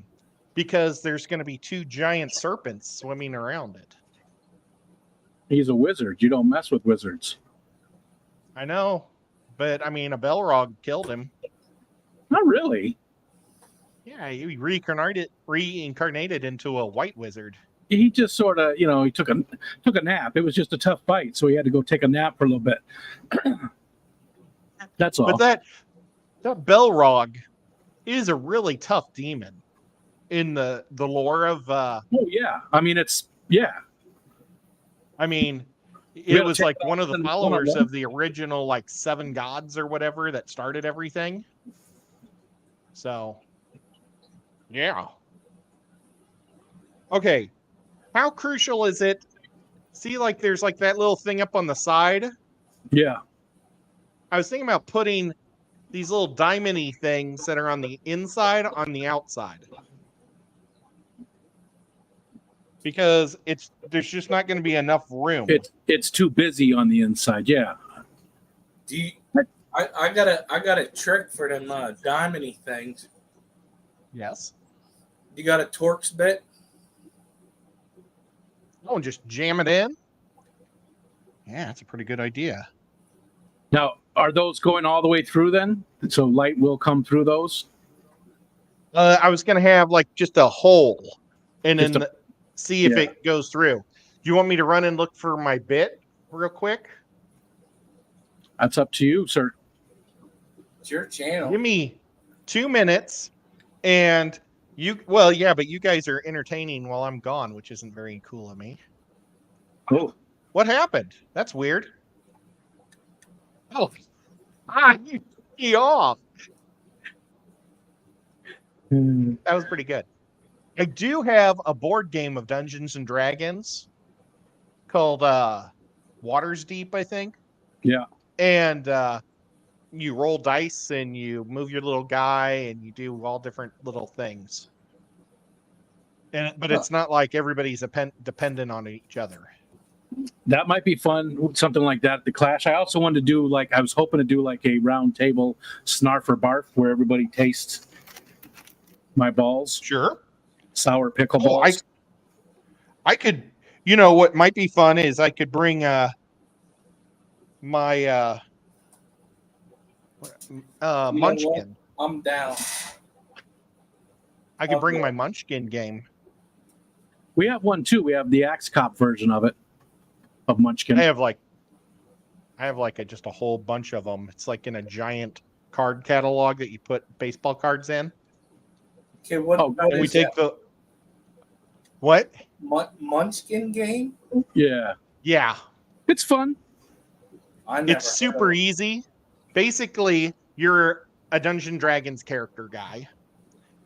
because there's going to be two giant serpents swimming around it. He's a wizard. You don't mess with wizards. I know, but I mean, a Belrog killed him. Not really. Yeah, he reincarnated into a white wizard. He just sort of, he took a nap. It was just a tough fight, so he had to go take a nap for a little bit. That's all. But that Belrog is a really tough demon in the lore of. Oh yeah, I mean I mean, We it was check like one of the out followers 101. of the original like seven gods or whatever that started everything. So, yeah. Okay, how crucial is it? See, like there's like that little thing up on the side. Yeah. I was thinking about putting these little diamond-y things that are on the inside on the outside. Because there's just not going to be enough room. It's too busy on the inside. Yeah. Do you, I got a trick for them diamondy things. Yes. You got a Torx bit? Oh, and just jam it in? Yeah, that's a pretty good idea. Now, are those going all the way through then? So light will come through those? I was going to have like just a hole and Just then see if yeah. it goes through. Do you want me to run and look for my bit real quick? That's up to you, sir. It's your channel. Give me 2 minutes and but you guys are entertaining while I'm gone, which isn't very cool of me. Oh. What happened? That's weird. Oh, you pee off. That was pretty good. I do have a board game of Dungeons and Dragons called Waters Deep, I think. Yeah. And you roll dice and you move your little guy and you do all different little things. But it's not like everybody's dependent on each other. That might be fun, something like that at the Clash. I also wanted to do like, I was hoping to do like a round table snarf or barf where everybody tastes my balls, Sure. sour pickle Oh, balls. I could, you know, what might be fun is I could bring my You know what? Munchkin. I'm down. I could bring Okay. my Munchkin game. We have one too. We have the Axe Cop version of it, of Munchkin. I have like just a whole bunch of them. It's like in a giant card catalog that you put baseball cards in. Okay, what Oh, what And we is take that? the what? Munchkin game? Yeah, Yeah, it's fun. I never it's super easy. Basically, you're a Dungeon Dragons character guy,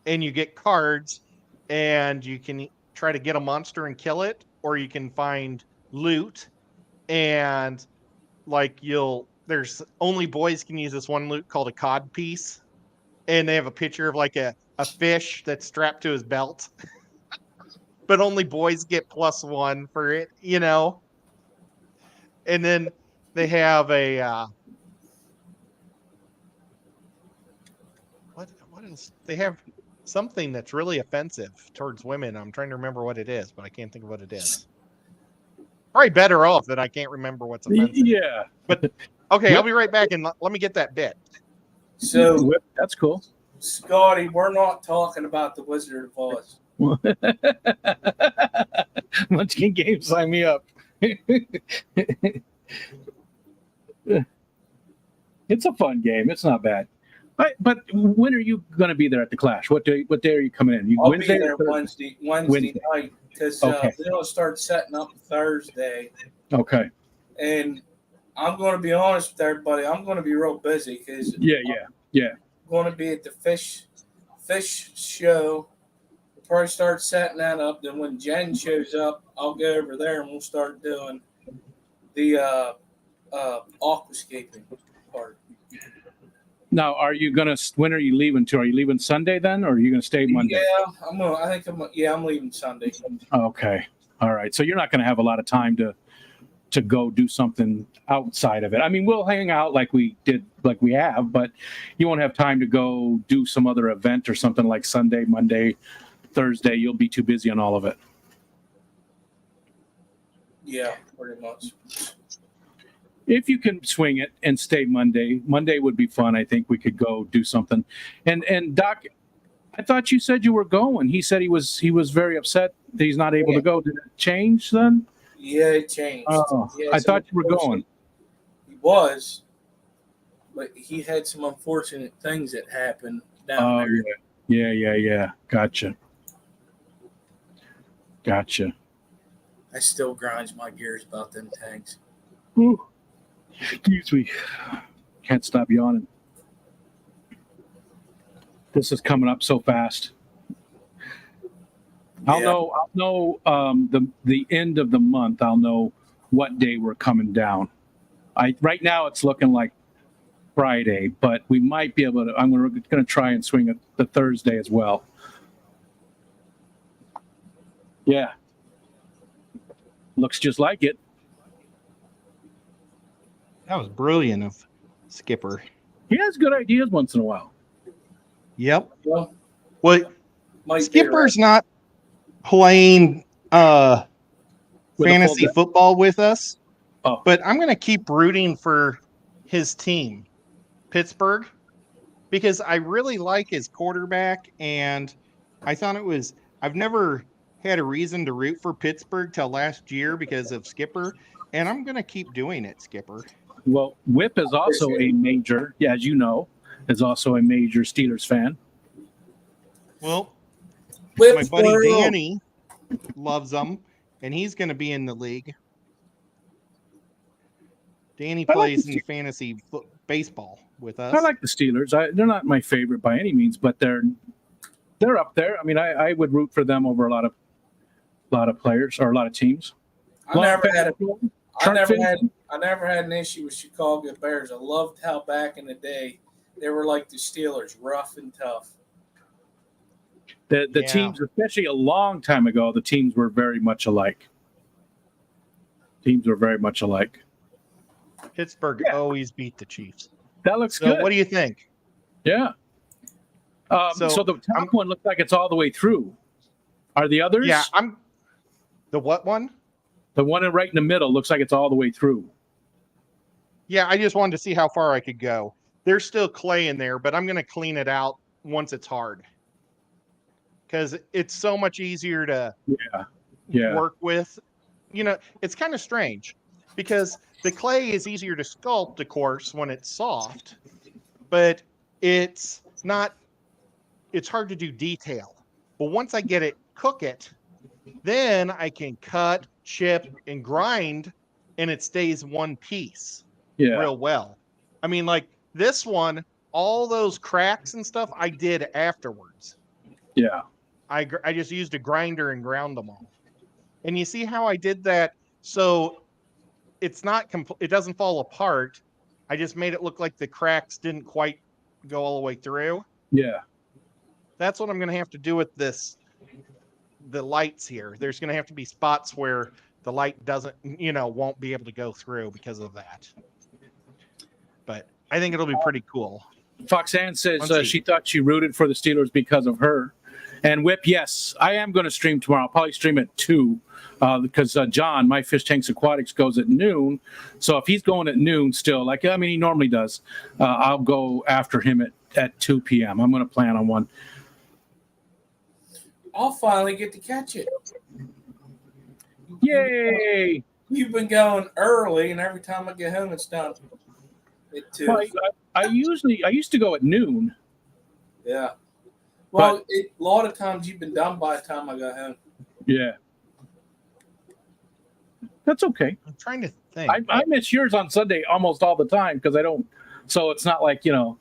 and you get cards, and you can try to get a monster and kill it, or you can find loot, and like there's only boys can use this one loot called a cod piece, and they have a picture of like a fish that's strapped to his belt. But only boys get +1 for it, you know. And then they have a what is they have something that's really offensive towards women. I'm trying to remember what it is, but I can't think of what it is. Probably better off that I can't remember what's offensive. Yeah, Okay, I'll be right back and let me get that bit. So, that's cool. Scotty, we're not talking about the Wizard of Oz. Munchkin game, sign me up. It's a fun game. It's not bad. But when are you going to be there at the Clash? What day are you coming in? I'll Wednesday be there or Thursday? Wednesday night because Okay. they'll start setting up Thursday. Okay. And I'm going to be honest with everybody. I'm going to be real busy because Yeah. I'm going to be at the fish show. We'll probably start setting that up. Then when Jen shows up, I'll go over there and we'll start doing the aquascaping part. Now, are you going to? When are you leaving to? Are you leaving Sunday then, or are you going to stay Monday? Yeah, I'm leaving Sunday. Okay. All right. So you're not going to have a lot of time to go do something outside of it. I mean, we'll hang out like we have, but you won't have time to go do some other event or something like Sunday, Monday, Thursday. You'll be too busy on all of it. Yeah, pretty much. If you can swing it and stay Monday would be fun. I think we could go do something. And Doc, I thought you said you were going. He said he was very upset that he's not able to go. Did it change then? Yeah, it changed. Oh, Yeah, I thought you were going. He was, but he had some unfortunate things that happened down Oh, there. yeah. Gotcha. I still grinds my gears about them tanks. Ooh. Excuse me. Can't stop yawning. This is coming up so fast. I'll know the end of the month. I'll know what day we're coming down. Right now it's looking like Friday, but we might be able to. I'm going to try and swing it the Thursday as well. Yeah, looks just like it. That was brilliant of Skipper. He has good ideas once in a while. Yep. Well, Well, might be Skipper's not playing With a fantasy full- football with us, Oh. but I'm going to keep rooting for his team, Pittsburgh, because I really like his quarterback, and I thought I've never had a reason to root for Pittsburgh till last year because of Skipper, and I'm going to keep doing it, Skipper. Well, Whip is also a major, as you know, is also a major Steelers fan. Well, Whip my buddy squirrel. Danny loves them, and he's going to be in the league. Danny I like plays the in fantasy baseball with us. I like the Steelers. They're not my favorite by any means, but they're up there. I mean, I would root for them over a lot of players or a lot of teams. I never had Fan? I never had an issue with Chicago Bears. I loved how back in the day they were like the Steelers, rough and tough. The Yeah. teams, especially a long time ago, the teams were very much alike. teams were very much alike. Pittsburgh Yeah. always beat the Chiefs. That looks So good. what do you think? Yeah. So So, the top one looks like it's all the way through. Are the others? Yeah, the what one? The one right in the middle looks like it's all the way through. Yeah, I just wanted to see how far I could go. There's still clay in there, but I'm going to clean it out once it's hard. Because it's so much easier to Yeah. work with. It's kind of strange because the clay is easier to sculpt, of course, when it's soft, but it's hard to do detail. But once I get it, cook it, then I can cut, chip, and grind, and it stays one piece Yeah. real well. I mean, like this one, all those cracks and stuff I did afterwards. Yeah. I just used a grinder and ground them all. And you see how I did that? So it's not it doesn't fall apart. I just made it look like the cracks didn't quite go all the way through. Yeah. That's what I'm going to have to do with the lights here. There's going to have to be spots where the light won't be able to go through because of that. But I think it'll be pretty cool. Foxanne says Let's see. she thought she rooted for the Steelers because of her. And Whip, yes, I am going to stream tomorrow. I'll probably stream at 2 because John, my Fish Tanks Aquatics, goes at noon. So if he's going at noon still, he normally does, I'll go after him at 2 p.m. I'm going to plan on one. I'll finally get to catch it. Yay! You've been going early, and every time I get home, it's done. At 2. Well, I used to go at noon. Yeah. Well, a lot of times you've been done by the time I got home. Yeah. That's okay. I'm trying to think. I miss yours on Sunday almost all the time because I don't. So it's not like, That's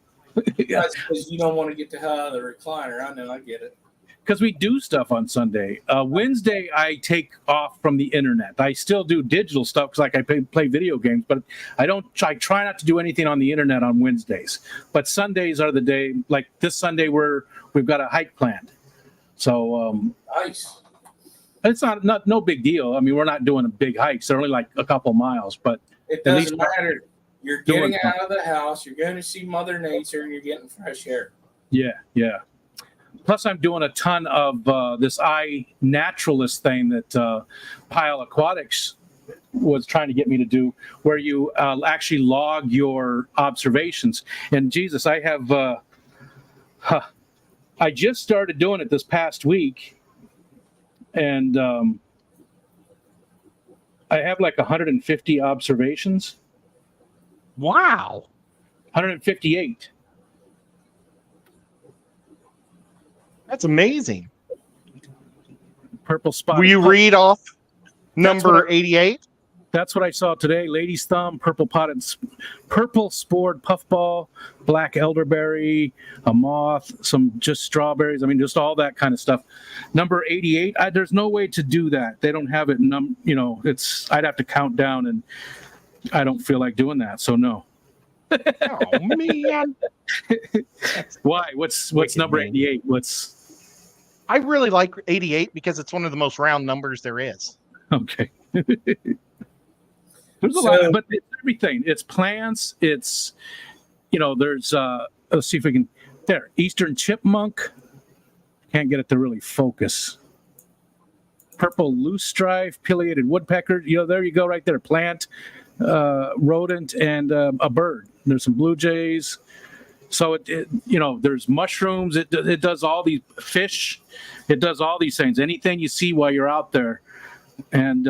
because you don't want to get the hell out of the recliner. I know, I get it. because we do stuff on Sunday. Wednesday, I take off from the internet. I still do digital stuff because I play video games, but I try not to do anything on the internet on Wednesdays. But Sundays are the day, like this Sunday, we've got a hike planned. So Nice. it's not no big deal. I mean, we're not doing a big hikes. They're only like a couple miles, but It At least doesn't matter. You're doing getting out of the house. You're going to see Mother Nature, and you're getting fresh air. yeah. Plus, I'm doing a ton of this iNaturalist thing that Pile Aquatics was trying to get me to do, where you actually log your observations. And Jesus, I have I just started doing it this past week, and I have like 150 observations. Wow. 158. That's amazing. Purple spot. Will you read off number what 88? That's what I saw today. Lady's thumb, purple spored puffball, black elderberry, a moth, some just strawberries. I mean, just all that kind of stuff. Number 88. There's no way to do that. They don't have it. I'd have to count down, and I don't feel like doing that. So no. Oh man. Why? What's Wicked, number man. 88? I really like 88 because it's one of the most round numbers there is. Okay. There's a lot, but it's everything. It's plants. It's, there's, let's see if we can, there, Eastern chipmunk. Can't get it to really focus. Purple loosestrife, pileated woodpecker. There you go right there. Plant, rodent, and a bird. There's some blue jays. So there's mushrooms. It does all these fish. It does all these things. Anything you see while you're out there, and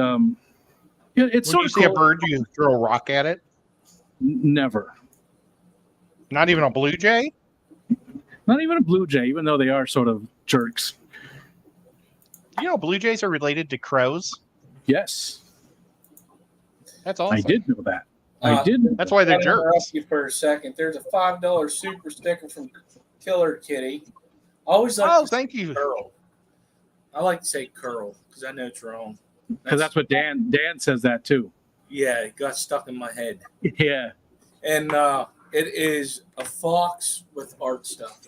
it's When sort you of see a cool. bird, you throw a rock at it. Never. Not even a blue jay. Not even a blue jay, even though they are sort of jerks. Blue jays are related to crows. Yes, That's awesome. I did know that. I did. Know That's why they're I'll interrupt jerks. you for a second. There's a $5 super sticker from Killer Kitty. I always like Oh, to say thank you. curl. I like to say curl because I know it's wrong. Because that's what Dan says that too. Yeah, it got stuck in my head. Yeah. And it is a fox with art stuff.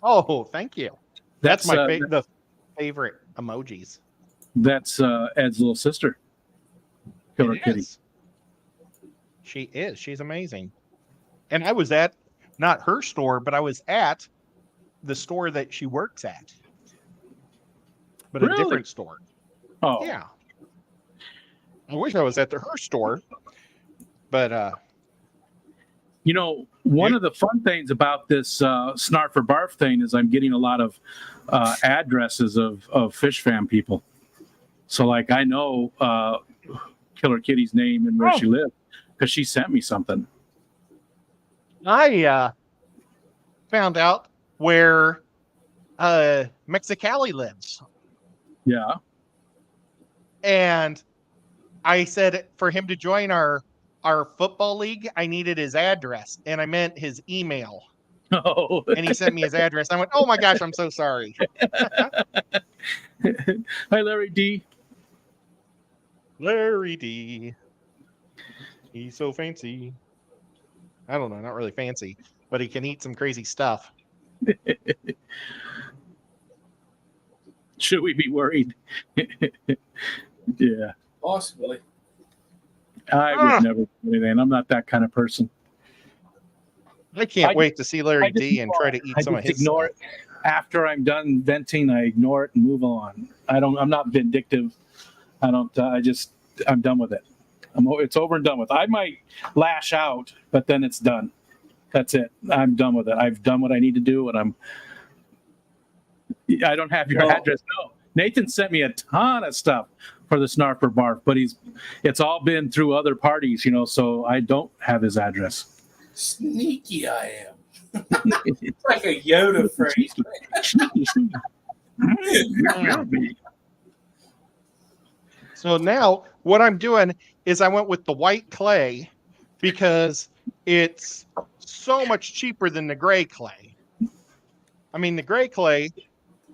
Oh, thank you. That's my uh, the favorite emojis. That's Ed's little sister. Killer It Kitty. is. She is. She's amazing. And I was at not her store, but I was at the store that she works at. But Really? a different store. Oh, Yeah. I wish I was at her store. But you know, one Yep. of the fun things about this Snarf or Barf thing is I'm getting a lot of addresses of Fish Fam people. So, like, I know Killer Kitty's name and where Oh. she lived because she sent me something. I found out where Mexicali lives. Yeah. And I said for him to join our football league, I needed his address, and I meant his email. Oh, And he sent me his address. I went, "Oh my gosh, I'm so sorry." hi, Larry D. Larry D. He's so fancy. I don't know, not really fancy, but he can eat some crazy stuff. Should we be worried? Yeah, Possibly. I Ah. would never do anything. I'm not that kind of person. I can't I wait to see Larry I just D and try to eat I some of just his ignore stuff. it. After I'm done venting, I ignore it and move on. I'm not vindictive. I'm done with it. It's over and done with. I might lash out, but then it's done. That's it. I'm done with it. I've done what I need to do, and I don't have your No. address. No, Nathan sent me a ton of stuff for the Snarfer Barf, but it's all been through other parties, so I don't have his address. Sneaky I am. It's like a Yoda phrase. So now what I'm doing is I went with the white clay because it's so much cheaper than the gray clay. I mean, the gray clay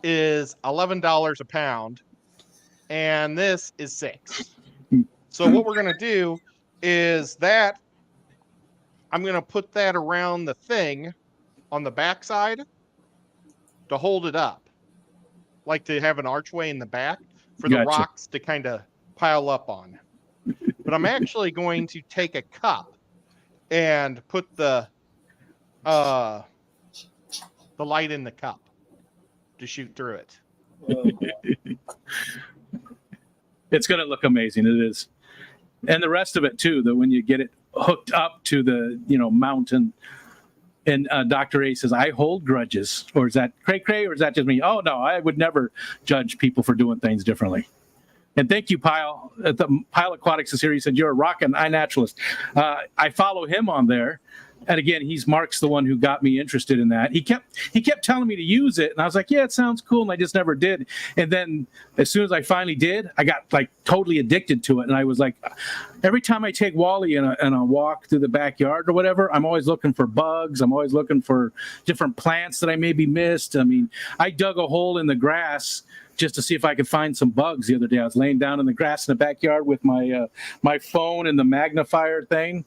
is $11 a pound, and this is $6. So what we're gonna do is that I'm gonna put that around the thing on the backside to hold it up, like to have an archway in the back for the Gotcha. rocks to kind of pile up on. But I'm actually going to take a cup and put the light in the cup to shoot through it. It's going to look amazing. It is. And the rest of it too, that when you get it hooked up to the, mountain, and Dr. A says, I hold grudges. Or is that cray, or is that just me? Oh, no, I would never judge people for doing things differently. And thank you, Pyle. At the Pyle Aquatics is here. He said, you're a rockin' iNaturalist. I follow him on there. And again, Mark's the one who got me interested in that. He kept telling me to use it, and I was like, yeah, it sounds cool, and I just never did. And then as soon as I finally did, I got like totally addicted to it. And I was like, every time I take Wally in a walk through the backyard or whatever, I'm always looking for bugs. I'm always looking for different plants that I maybe missed. I mean, I dug a hole in the grass just to see if I could find some bugs the other day. I was laying down in the grass in the backyard with my my phone and the magnifier thing,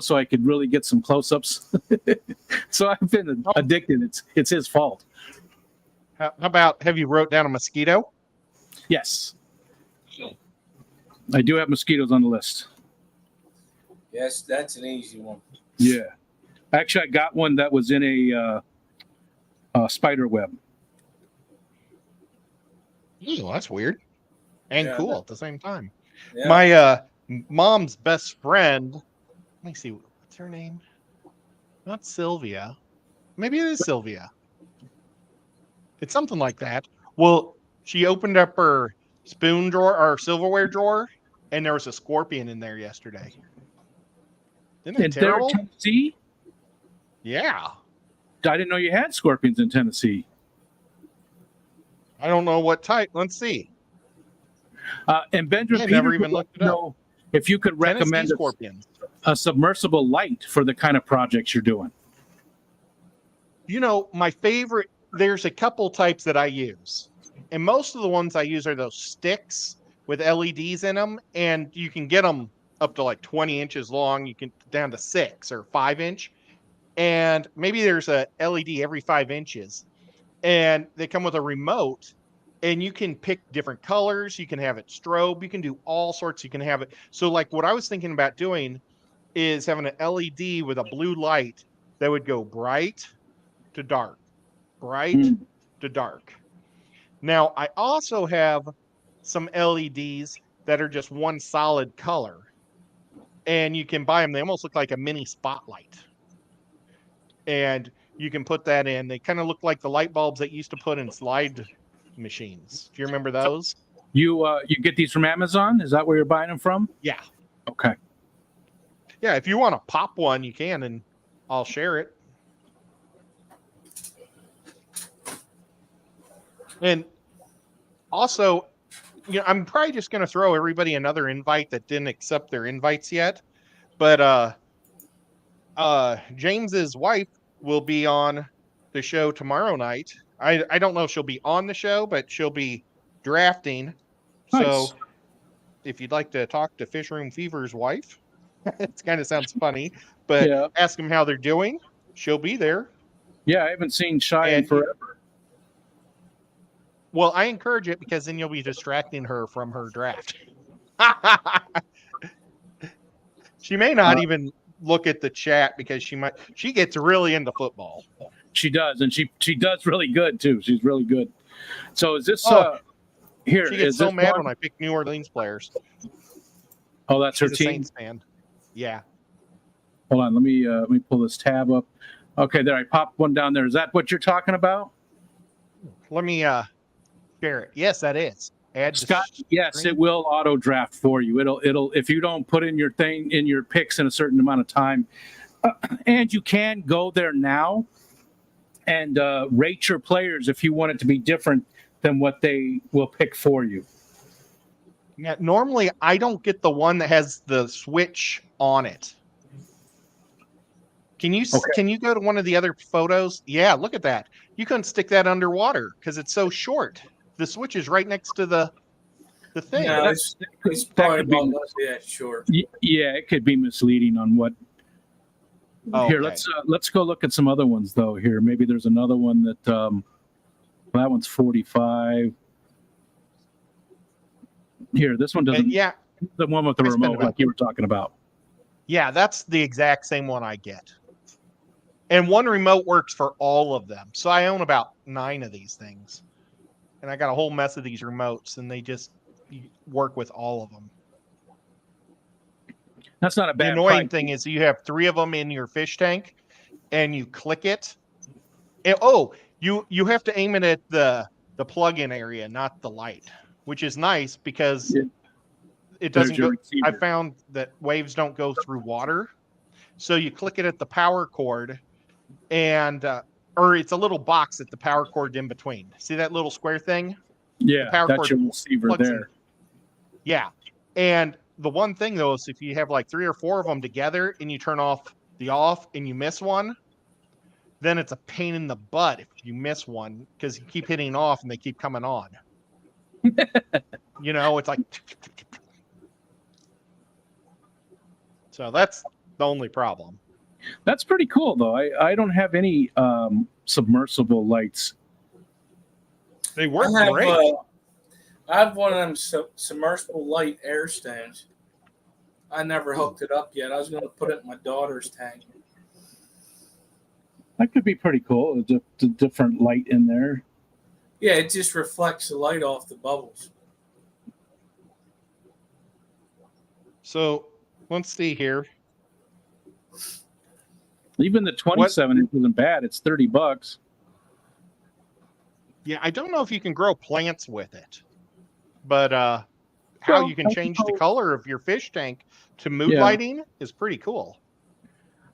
so I could really get some close-ups. So I've been addicted. It's his fault. How about, have you wrote down a mosquito? Yes. I do have mosquitoes on the list. Yes, that's an easy one. Yeah. Actually, I got one that was in a spider web. Oh, that's weird and Yeah, cool at the same time. Yeah. My mom's best friend, let me see, what's her name? Not Sylvia. Maybe it is Sylvia. It's something like that. Well, she opened up her spoon drawer or silverware drawer, and there was a scorpion in there yesterday. Isn't it And there in terrible? Tennessee, Yeah. I didn't know you had scorpions in Tennessee. I don't know what type. Let's see. And Benjamin I Peters never would even like looked to it up. know if you could Tennessee recommend scorpions. a submersible light for the kind of projects you're doing. My favorite, there's a couple types that I use. And most of the ones I use are those sticks with LEDs in them. And you can get them up to like 20 inches long. You can down to 6 or 5 inch. And maybe there's a LED every 5 inches. And they come with a remote. and you can pick different colors. You can have it strobe. You can do all sorts. You can have it. So like what I was thinking about doing is having an LED with a blue light that would go bright to dark, bright to dark. Now I also have some LEDs that are just one solid color, and you can buy them. They almost look like a mini spotlight, and you can put that in. They kind of look like the light bulbs that you used to put in slide machines. Do you remember those? You get these from Amazon? Is that where you're buying them from? Yeah. Okay. Yeah, if you want to pop one, you can, and I'll share it. And also, I'm probably just going to throw everybody another invite that didn't accept their invites yet. But James's wife will be on the show tomorrow night. I don't know if she'll be on the show, but she'll be drafting. Nice. So if you'd like to talk to Fish Room Fever's wife, it kind of sounds funny, but Yeah. ask them how they're doing. She'll be there. Yeah, I haven't seen Cheyenne And- forever. Well, I encourage it because then you'll be distracting her from her draft. She may not even look at the chat because she gets really into football. She does, and she does really good too. She's really good. So is this here? She gets is so this mad one? when I pick New Orleans players. Oh, that's her She's a team. Saints fan. Yeah. Hold on, let me pull this tab up. Okay, there I popped one down there. Is that what you're talking about? Let me share it. Yes, that is. Add to Scott, yes, screen. it will auto draft for you. It'll if you don't put in your thing in your picks in a certain amount of time, and you can go there now and rate your players if you want it to be different than what they will pick for you. Yeah, normally I don't get the one that has the switch on it. Can you Okay. can you go to one of the other photos? Yeah, look at that. You couldn't stick that underwater because it's so short. The switch is right next to the thing. No, it's probably could be- about that short. Yeah, it could be misleading on what. Oh, Here, okay. let's go look at some other ones though. Here, maybe there's another one that that one's 45. Here, this one doesn't. Yeah, The one with the I spent remote, about- like you were talking about. yeah, that's the exact same one I get. And one remote works for all of them. So I own about 9 of these things. And I got a whole mess of these remotes, and they just work with all of them. That's not a The bad annoying price. thing is you have 3 of them in your fish tank, and you click it. And, you have to aim it at the plug-in area, not the light, which is nice because Yeah. it There's doesn't your go. I receiver. found that waves don't go through water, so you click it at the power cord, and or it's a little box at the power cord in between. See that little square thing? Yeah, power that's cord your receiver plugs in. there. Yeah. And the one thing though is if you have like 3 or 4 of them together and you turn off the off and you miss one, then it's a pain in the butt if you miss one because you keep hitting off and they keep coming on. It's like. So that's the only problem. That's pretty cool, though. I don't have any submersible lights. They work I have, great. I have one of them submersible light air stones. I never hooked it up yet. I was going to put it in my daughter's tank. That could be pretty cool. The different light in there. Yeah, it just reflects the light off the bubbles. So let's see here. Even the 27 inch isn't bad. It's $30. Yeah, I don't know if you can grow plants with it, but how Well, you can I change the suppose- color of your fish tank to mood Yeah. lighting is pretty cool.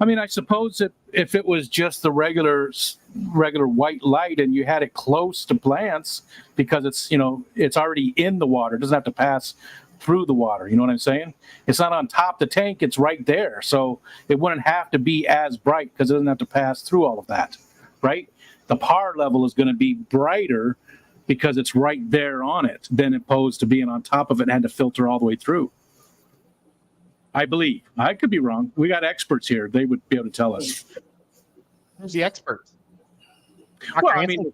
I mean, I suppose if it was just the regular white light and you had it close to plants because it's already in the water, it doesn't have to pass through the water. You know what I'm saying? It's not on top of the tank; it's right there, so it wouldn't have to be as bright because it doesn't have to pass through all of that, right? The par level is going to be brighter because it's right there on it, than opposed to being on top of it and had to filter all the way through. I believe. I could be wrong. We got experts here; they would be able to tell us. Who's the expert? Well, I mean,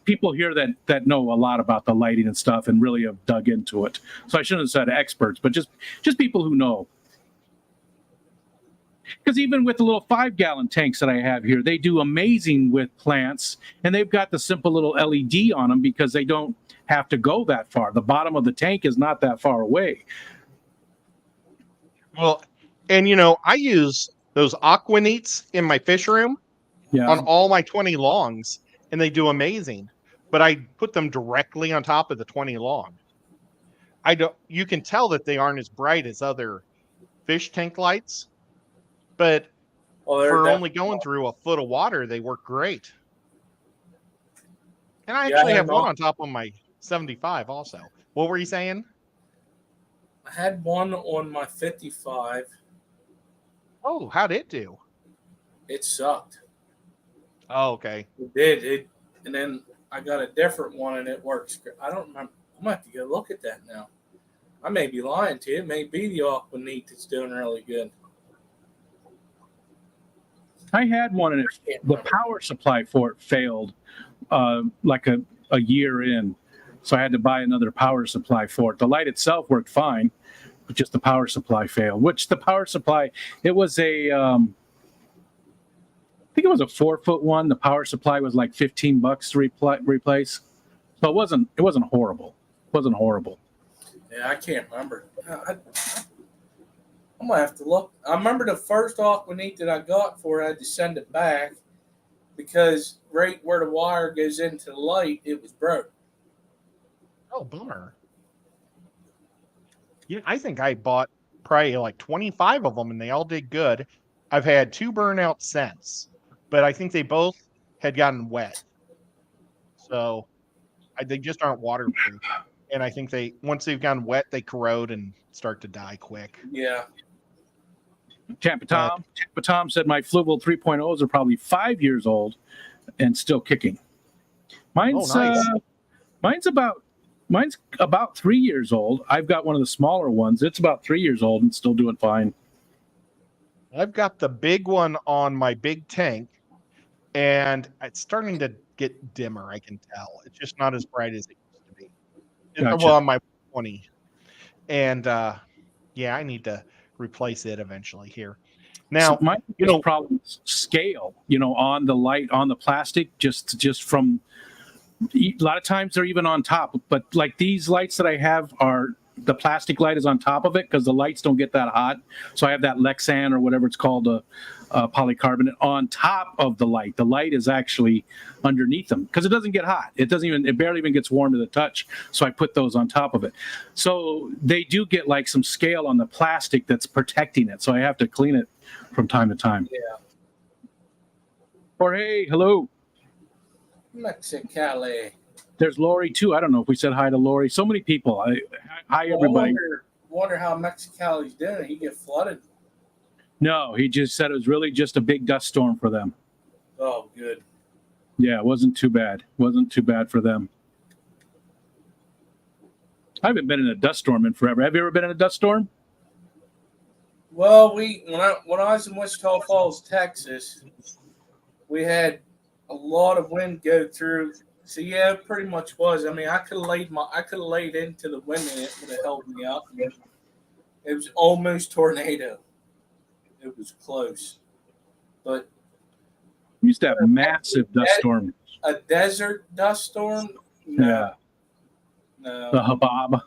people here that know a lot about the lighting and stuff and really have dug into it. So I shouldn't have said experts, but just people who know. Because even with the little 5-gallon tanks that I have here, they do amazing with plants, and they've got the simple little LED on them because they don't have to go that far. The bottom of the tank is not that far away. Well, and I use those Aquanites in my fish room Yeah. on all my 20 longs, and they do amazing. But I put them directly on top of the 20 long. You can tell that they aren't as bright as other fish tank lights, but for only going through a foot of water, they work great. And I actually have one on top of my 75 also. What were you saying? I had one on my 55. Oh, how'd it do? It sucked. Oh, okay. It did. And then I got a different one, and it works. I don't remember. I'm going to have to go look at that now. I may be lying to you. It may be the Aquanite that's doing really good. I had one, and the power supply for it failed like a year in. So I had to buy another power supply for it. The light itself worked fine, but just the power supply failed, which the power supply, it was I think it was a 4-foot one. The power supply was like $15 to replace. So it wasn't horrible. It wasn't horrible. Yeah, I can't remember. I'm going to have to look. I remember the first Aquanite that I got for it, I had to send it back because right where the wire goes into the light, it was broke. Oh, bummer. Yeah, I think I bought probably like 25 of them, and they all did good. I've had 2 burnouts since, but I think they both had gotten wet. So they just aren't waterproof. And I think once they've gotten wet, they corrode and start to die quick. Yeah. Tampa Tom said my Fluval 3.0s are probably 5 years old and still kicking. Mine's about 3 years old. I've got one of the smaller ones. It's about 3 years old and still doing fine. I've got the big one on my big tank, and it's starting to get dimmer. I can tell it's just not as bright as it used to be. Gotcha. Well, on my 20, and yeah, I need to replace it eventually here. Now, so my problem is scale. On the light, on the plastic, just from. A lot of times they're even on top, but like these lights that I have the plastic light is on top of it because the lights don't get that hot. So I have that Lexan or whatever it's called, polycarbonate on top of the light. The light is actually underneath them because it doesn't get hot. It barely even gets warm to the touch. So I put those on top of it. So they do get like some scale on the plastic that's protecting it. So I have to clean it from time to time. Yeah. Jorge, hello. Mexicali. There's Lori too. I don't know if we said hi to Lori. So many people. Hi, everybody. I wonder how Mexicali's doing. He get flooded. No, he just said it was really just a big dust storm for them. Oh, good. Yeah, it wasn't too bad. Wasn't too bad for them. I haven't been in a dust storm in forever. Have you ever been in a dust storm? Well, when I was in Wichita Falls, Texas, we had a lot of wind go through. So yeah, it pretty much was. I mean, I could have laid into the wind and it would have held me up. It was almost tornado. It was close, but We used to have massive dust storms. a desert dust storm. Yeah, No, the Habab.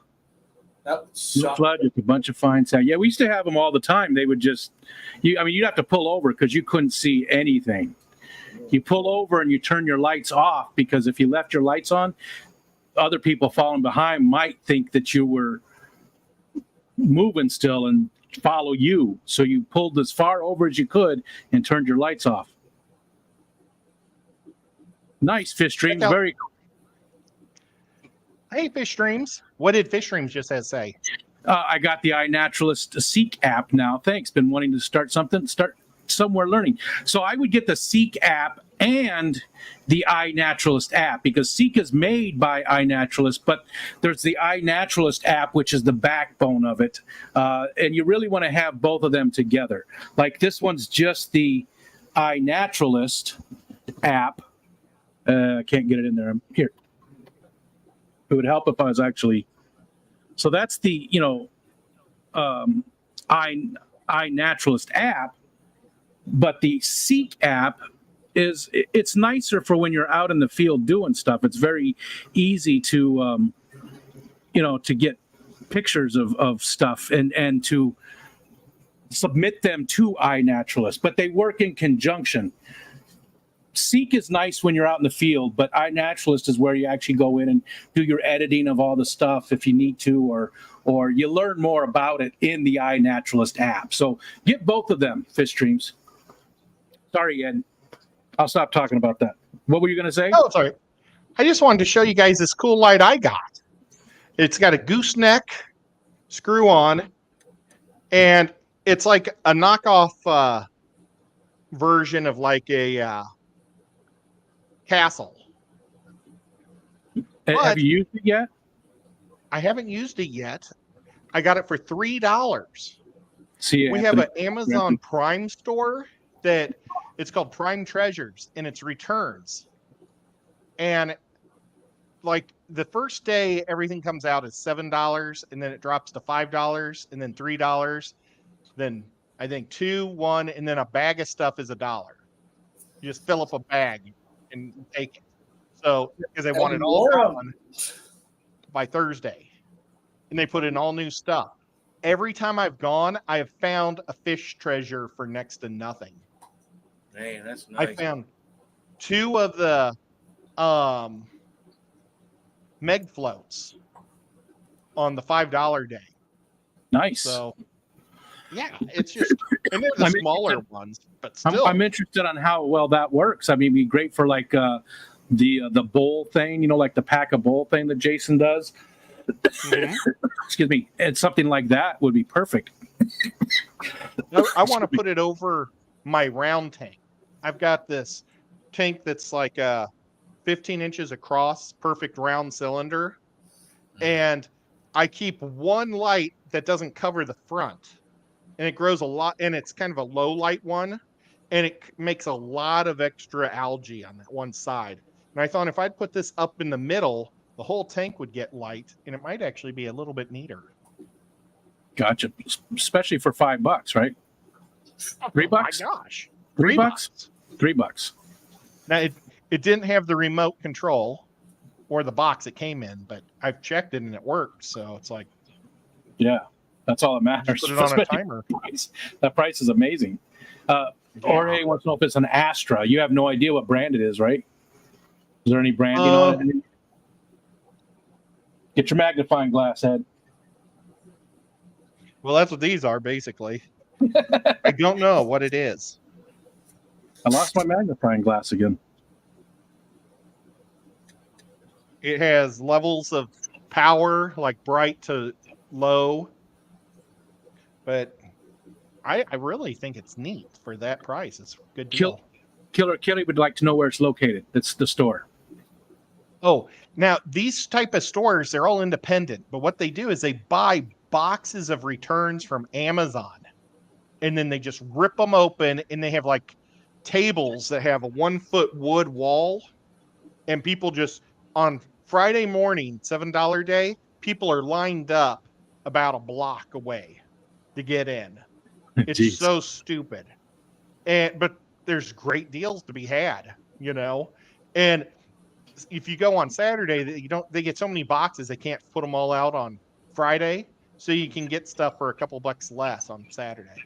that would suck. Flood with a bunch of fine sand. Yeah, we used to have them all the time. They would just, you'd have to pull over because you couldn't see anything. You pull over and you turn your lights off because if you left your lights on, other people following behind might think that you were moving still and follow you. So you pulled as far over as you could and turned your lights off. Nice, Fish Streams. Very cool. Hey, Fish Streams. What did Fish Streams just say? I got the iNaturalist Seek app now. Thanks. Been wanting to start somewhere learning. So I would get the Seek app and the iNaturalist app because Seek is made by iNaturalist, but there's the iNaturalist app, which is the backbone of it. And you really want to have both of them together. Like this one's just the iNaturalist app, I can't get it in there. Here. It would help if I was actually. So that's the, iNaturalist app, but the Seek app it's nicer for when you're out in the field doing stuff. It's very easy to, to get pictures of stuff and to submit them to iNaturalist, but they work in conjunction. Seek is nice when you're out in the field, but iNaturalist is where you actually go in and do your editing of all the stuff if you need to, or you learn more about it in the iNaturalist app. So get both of them, Fish Streams. Sorry, Ed. I'll stop talking about that. What were you going to say? Oh, sorry. I just wanted to show you guys this cool light I got. It's got a gooseneck screw on, and it's like a knockoff version of like a castle. Have you used it yet? I haven't used it yet. I got it for $3. See, we have an Amazon Prime store that it's called Prime Treasures, and it's returns. And like the first day, everything comes out as $7, and then it drops to $5, and then $3. Then I think 2, 1, and then a bag of stuff is $1. You just fill up a bag and take it. So because they want it all gone by Thursday, and they put in all new stuff. Every time I've gone, I have found a fish treasure for next to nothing. Man, that's nice. I found 2 of the Meg floats on the $5 day. Nice. So yeah, it's just, and they're the smaller ones, but still. I'm interested on how well that works. I mean, it'd be great for like the bowl thing, like the pack a bowl thing that Jason does. Mm-hmm. Excuse me. And something like that would be perfect. I want to put it over my round tank. I've got this tank that's like 15 inches across, perfect round cylinder. And I keep one light that doesn't cover the front. And it grows a lot, and it's kind of a low light one. And it makes a lot of extra algae on that one side. And I thought if I'd put this up in the middle, the whole tank would get light, and it might actually be a little bit neater. Gotcha. Especially for $5, right? $3? Oh my gosh. $3? $3. Now, it didn't have the remote control or the box it came in, but I've checked it and it worked. So it's like, yeah, that's all that matters. Put it on a timer. That price is amazing. Jorge wants to know if it's an Astra. You have no idea what brand it is, right? Is there any branding on it? Get your magnifying glass, Ed. Well, that's what these are, basically. I don't know what it is. I lost my magnifying glass again. It has levels of power, like bright to low. But I really think it's neat for that price. It's a good deal. Killer Kelly would like to know where it's located. It's the store. Oh, now these type of stores, they're all independent. But what they do is they buy boxes of returns from Amazon. And then they just rip them open, and they have like tables that have a 1-foot wood wall. And people just, on Friday morning, $7 day, people are lined up about a block away to get in. It's so stupid. But there's great deals to be had, And if you go on Saturday, they get so many boxes, they can't put them all out on Friday. So you can get stuff for a couple bucks less on Saturday.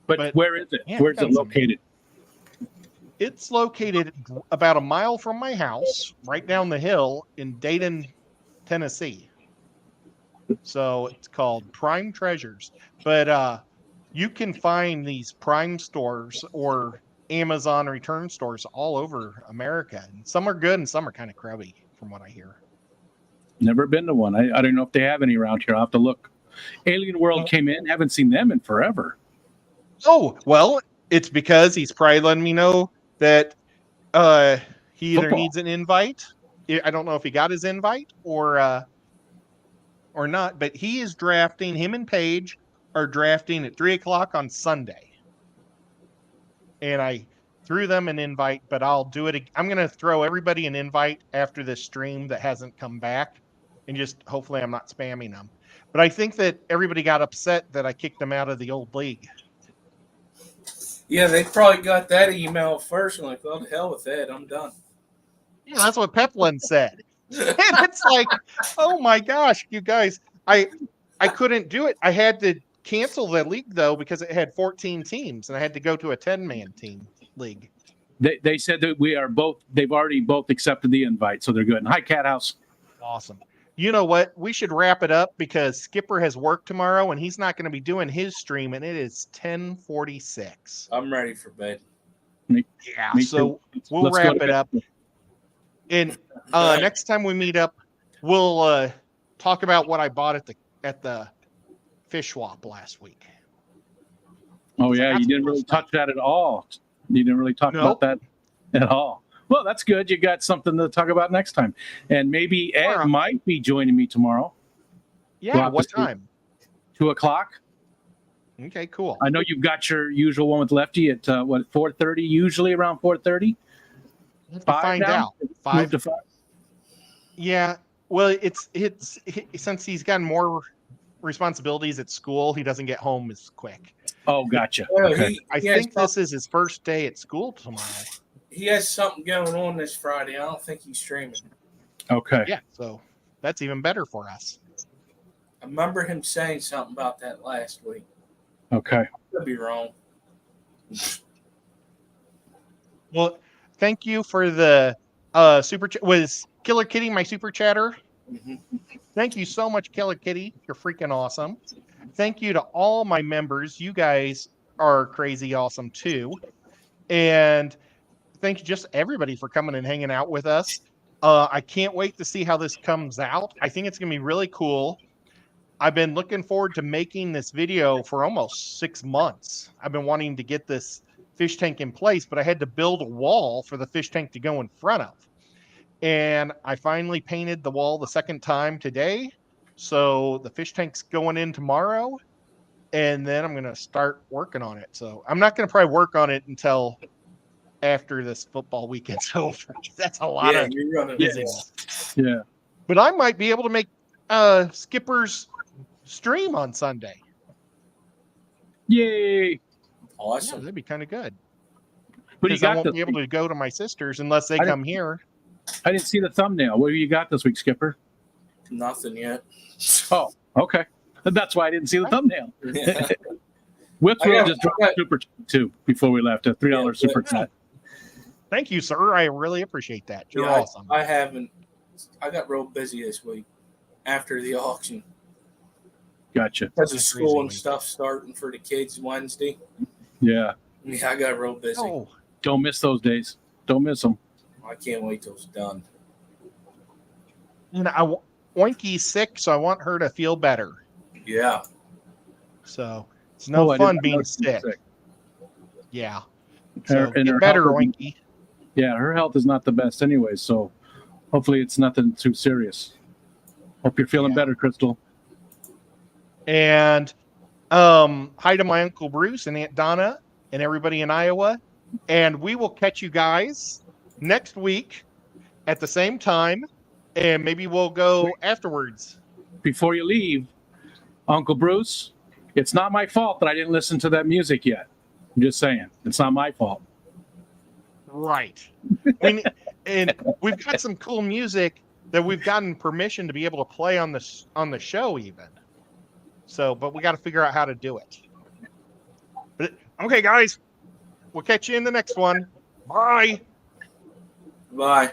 But where is it? Where's it located? It's located about a mile from my house, right down the hill in Dayton, Tennessee. So it's called Prime Treasures. But you can find these Prime stores or Amazon return stores all over America. And some are good and some are kind of crabby, from what I hear. Never been to one. I don't know if they have any around here. I'll have to look. Alien World came in. Haven't seen them in forever. Oh, well, it's because he's probably letting me know that he either needs an invite. I don't know if he got his invite or not, but he is drafting. Him and Paige are drafting at 3:00 on Sunday. And I threw them an invite, but I'll do it. I'm going to throw everybody an invite after this stream that hasn't come back, and just hopefully I'm not spamming them. But I think that everybody got upset that I kicked them out of the old league. Yeah, they probably got that email first and like, well, the hell with that. I'm done. Yeah, that's what Pepland said. And it's like, oh my gosh, you guys, I couldn't do it. I had to cancel the league though because it had 14 teams, and I had to go to a 10-man team league. They said that we are both. They've already both accepted the invite, so they're good. Hi, Cat House. Awesome. You know what? We should wrap it up because Skipper has work tomorrow, and he's not going to be doing his stream, and it is 10:46. I'm ready for bed. Yeah, Me so too. we'll Let's go wrap to it bed. up. And next time we meet up, we'll talk about what I bought at the fish swap last week. Oh yeah, That's you didn't cool really stuff. touch that at all. You didn't really talk Nope. about that at all. Well, that's good. You got something to talk about next time, and maybe Ed Tomorrow. might be joining me tomorrow, Yeah, We'll have what to see. time? 2:00. Okay, cool. I know you've got your usual one with Lefty at 4:30, usually around 4:30. Let's find out. Move 5. to 5. Yeah. Well, it's since he's gotten more responsibilities at school, he doesn't get home as quick. Oh, gotcha. Well, Okay. I he has think this is his first day at school tomorrow. He has something going on this Friday. I don't think he's streaming. Okay. Yeah, so that's even better for us. I remember him saying something about that last week. Okay. Could be wrong. Well, thank you for the super chat. Was Killer Kitty my super chatter? Mhm. Thank you so much, Killer Kitty. You're freaking awesome. Thank you to all my members. You guys are crazy awesome too. And thank you just everybody for coming and hanging out with us. I can't wait to see how this comes out. I think it's going to be really cool. I've been looking forward to making this video for almost 6 months. I've been wanting to get this fish tank in place, but I had to build a wall for the fish tank to go in front of. And I finally painted the wall the second time today. So the fish tank's going in tomorrow, and then I'm going to start working on it. So I'm not going to probably work on it until after this football weekend's over. That's a lot Yeah, of you're running. busyness. Yeah. But I might be able to make Skipper's stream on Sunday. Yay. Yeah, Awesome. that'd be kind of good. What do you Because I got won't this be able week? to go to my sister's unless they I didn't- come here. I didn't see the thumbnail. What do you got this week, Skipper? Nothing yet. Oh, okay. That's why I didn't see the thumbnail. Yeah. Whipswell I got- just dropped I a got- super chat too before we left, a $3 Yeah, super but- chat. Thank you, sir. I really appreciate that. You're Yeah, awesome. I haven't. I got real busy this week after the auction Gotcha. because of That's school and crazy. stuff starting for the kids Wednesday. Yeah. Yeah, I got real busy. Oh, Don't miss those days. Don't miss them. I can't wait till it's done. and Oinky's sick, so I want her to feel better. Yeah. So it's no Oh, I fun didn't being know she was sick. Yeah. Her- So and her get better, health is- Oinky. Yeah, her health is not the best anyway, so hopefully it's nothing too serious. Hope you're feeling Yeah. better, Crystal. And hi to my Uncle Bruce and Aunt Donna and everybody in Iowa. And we will catch you guys next week at the same time. And maybe we'll go afterwards. Before you leave, Uncle Bruce, it's not my fault that I didn't listen to that music yet. I'm just saying. It's not my fault. Right. And we've got some cool music that we've gotten permission to be able to play on the show even. So, but we got to figure out how to do it. But okay, guys, we'll catch you in the next one. Bye. Bye.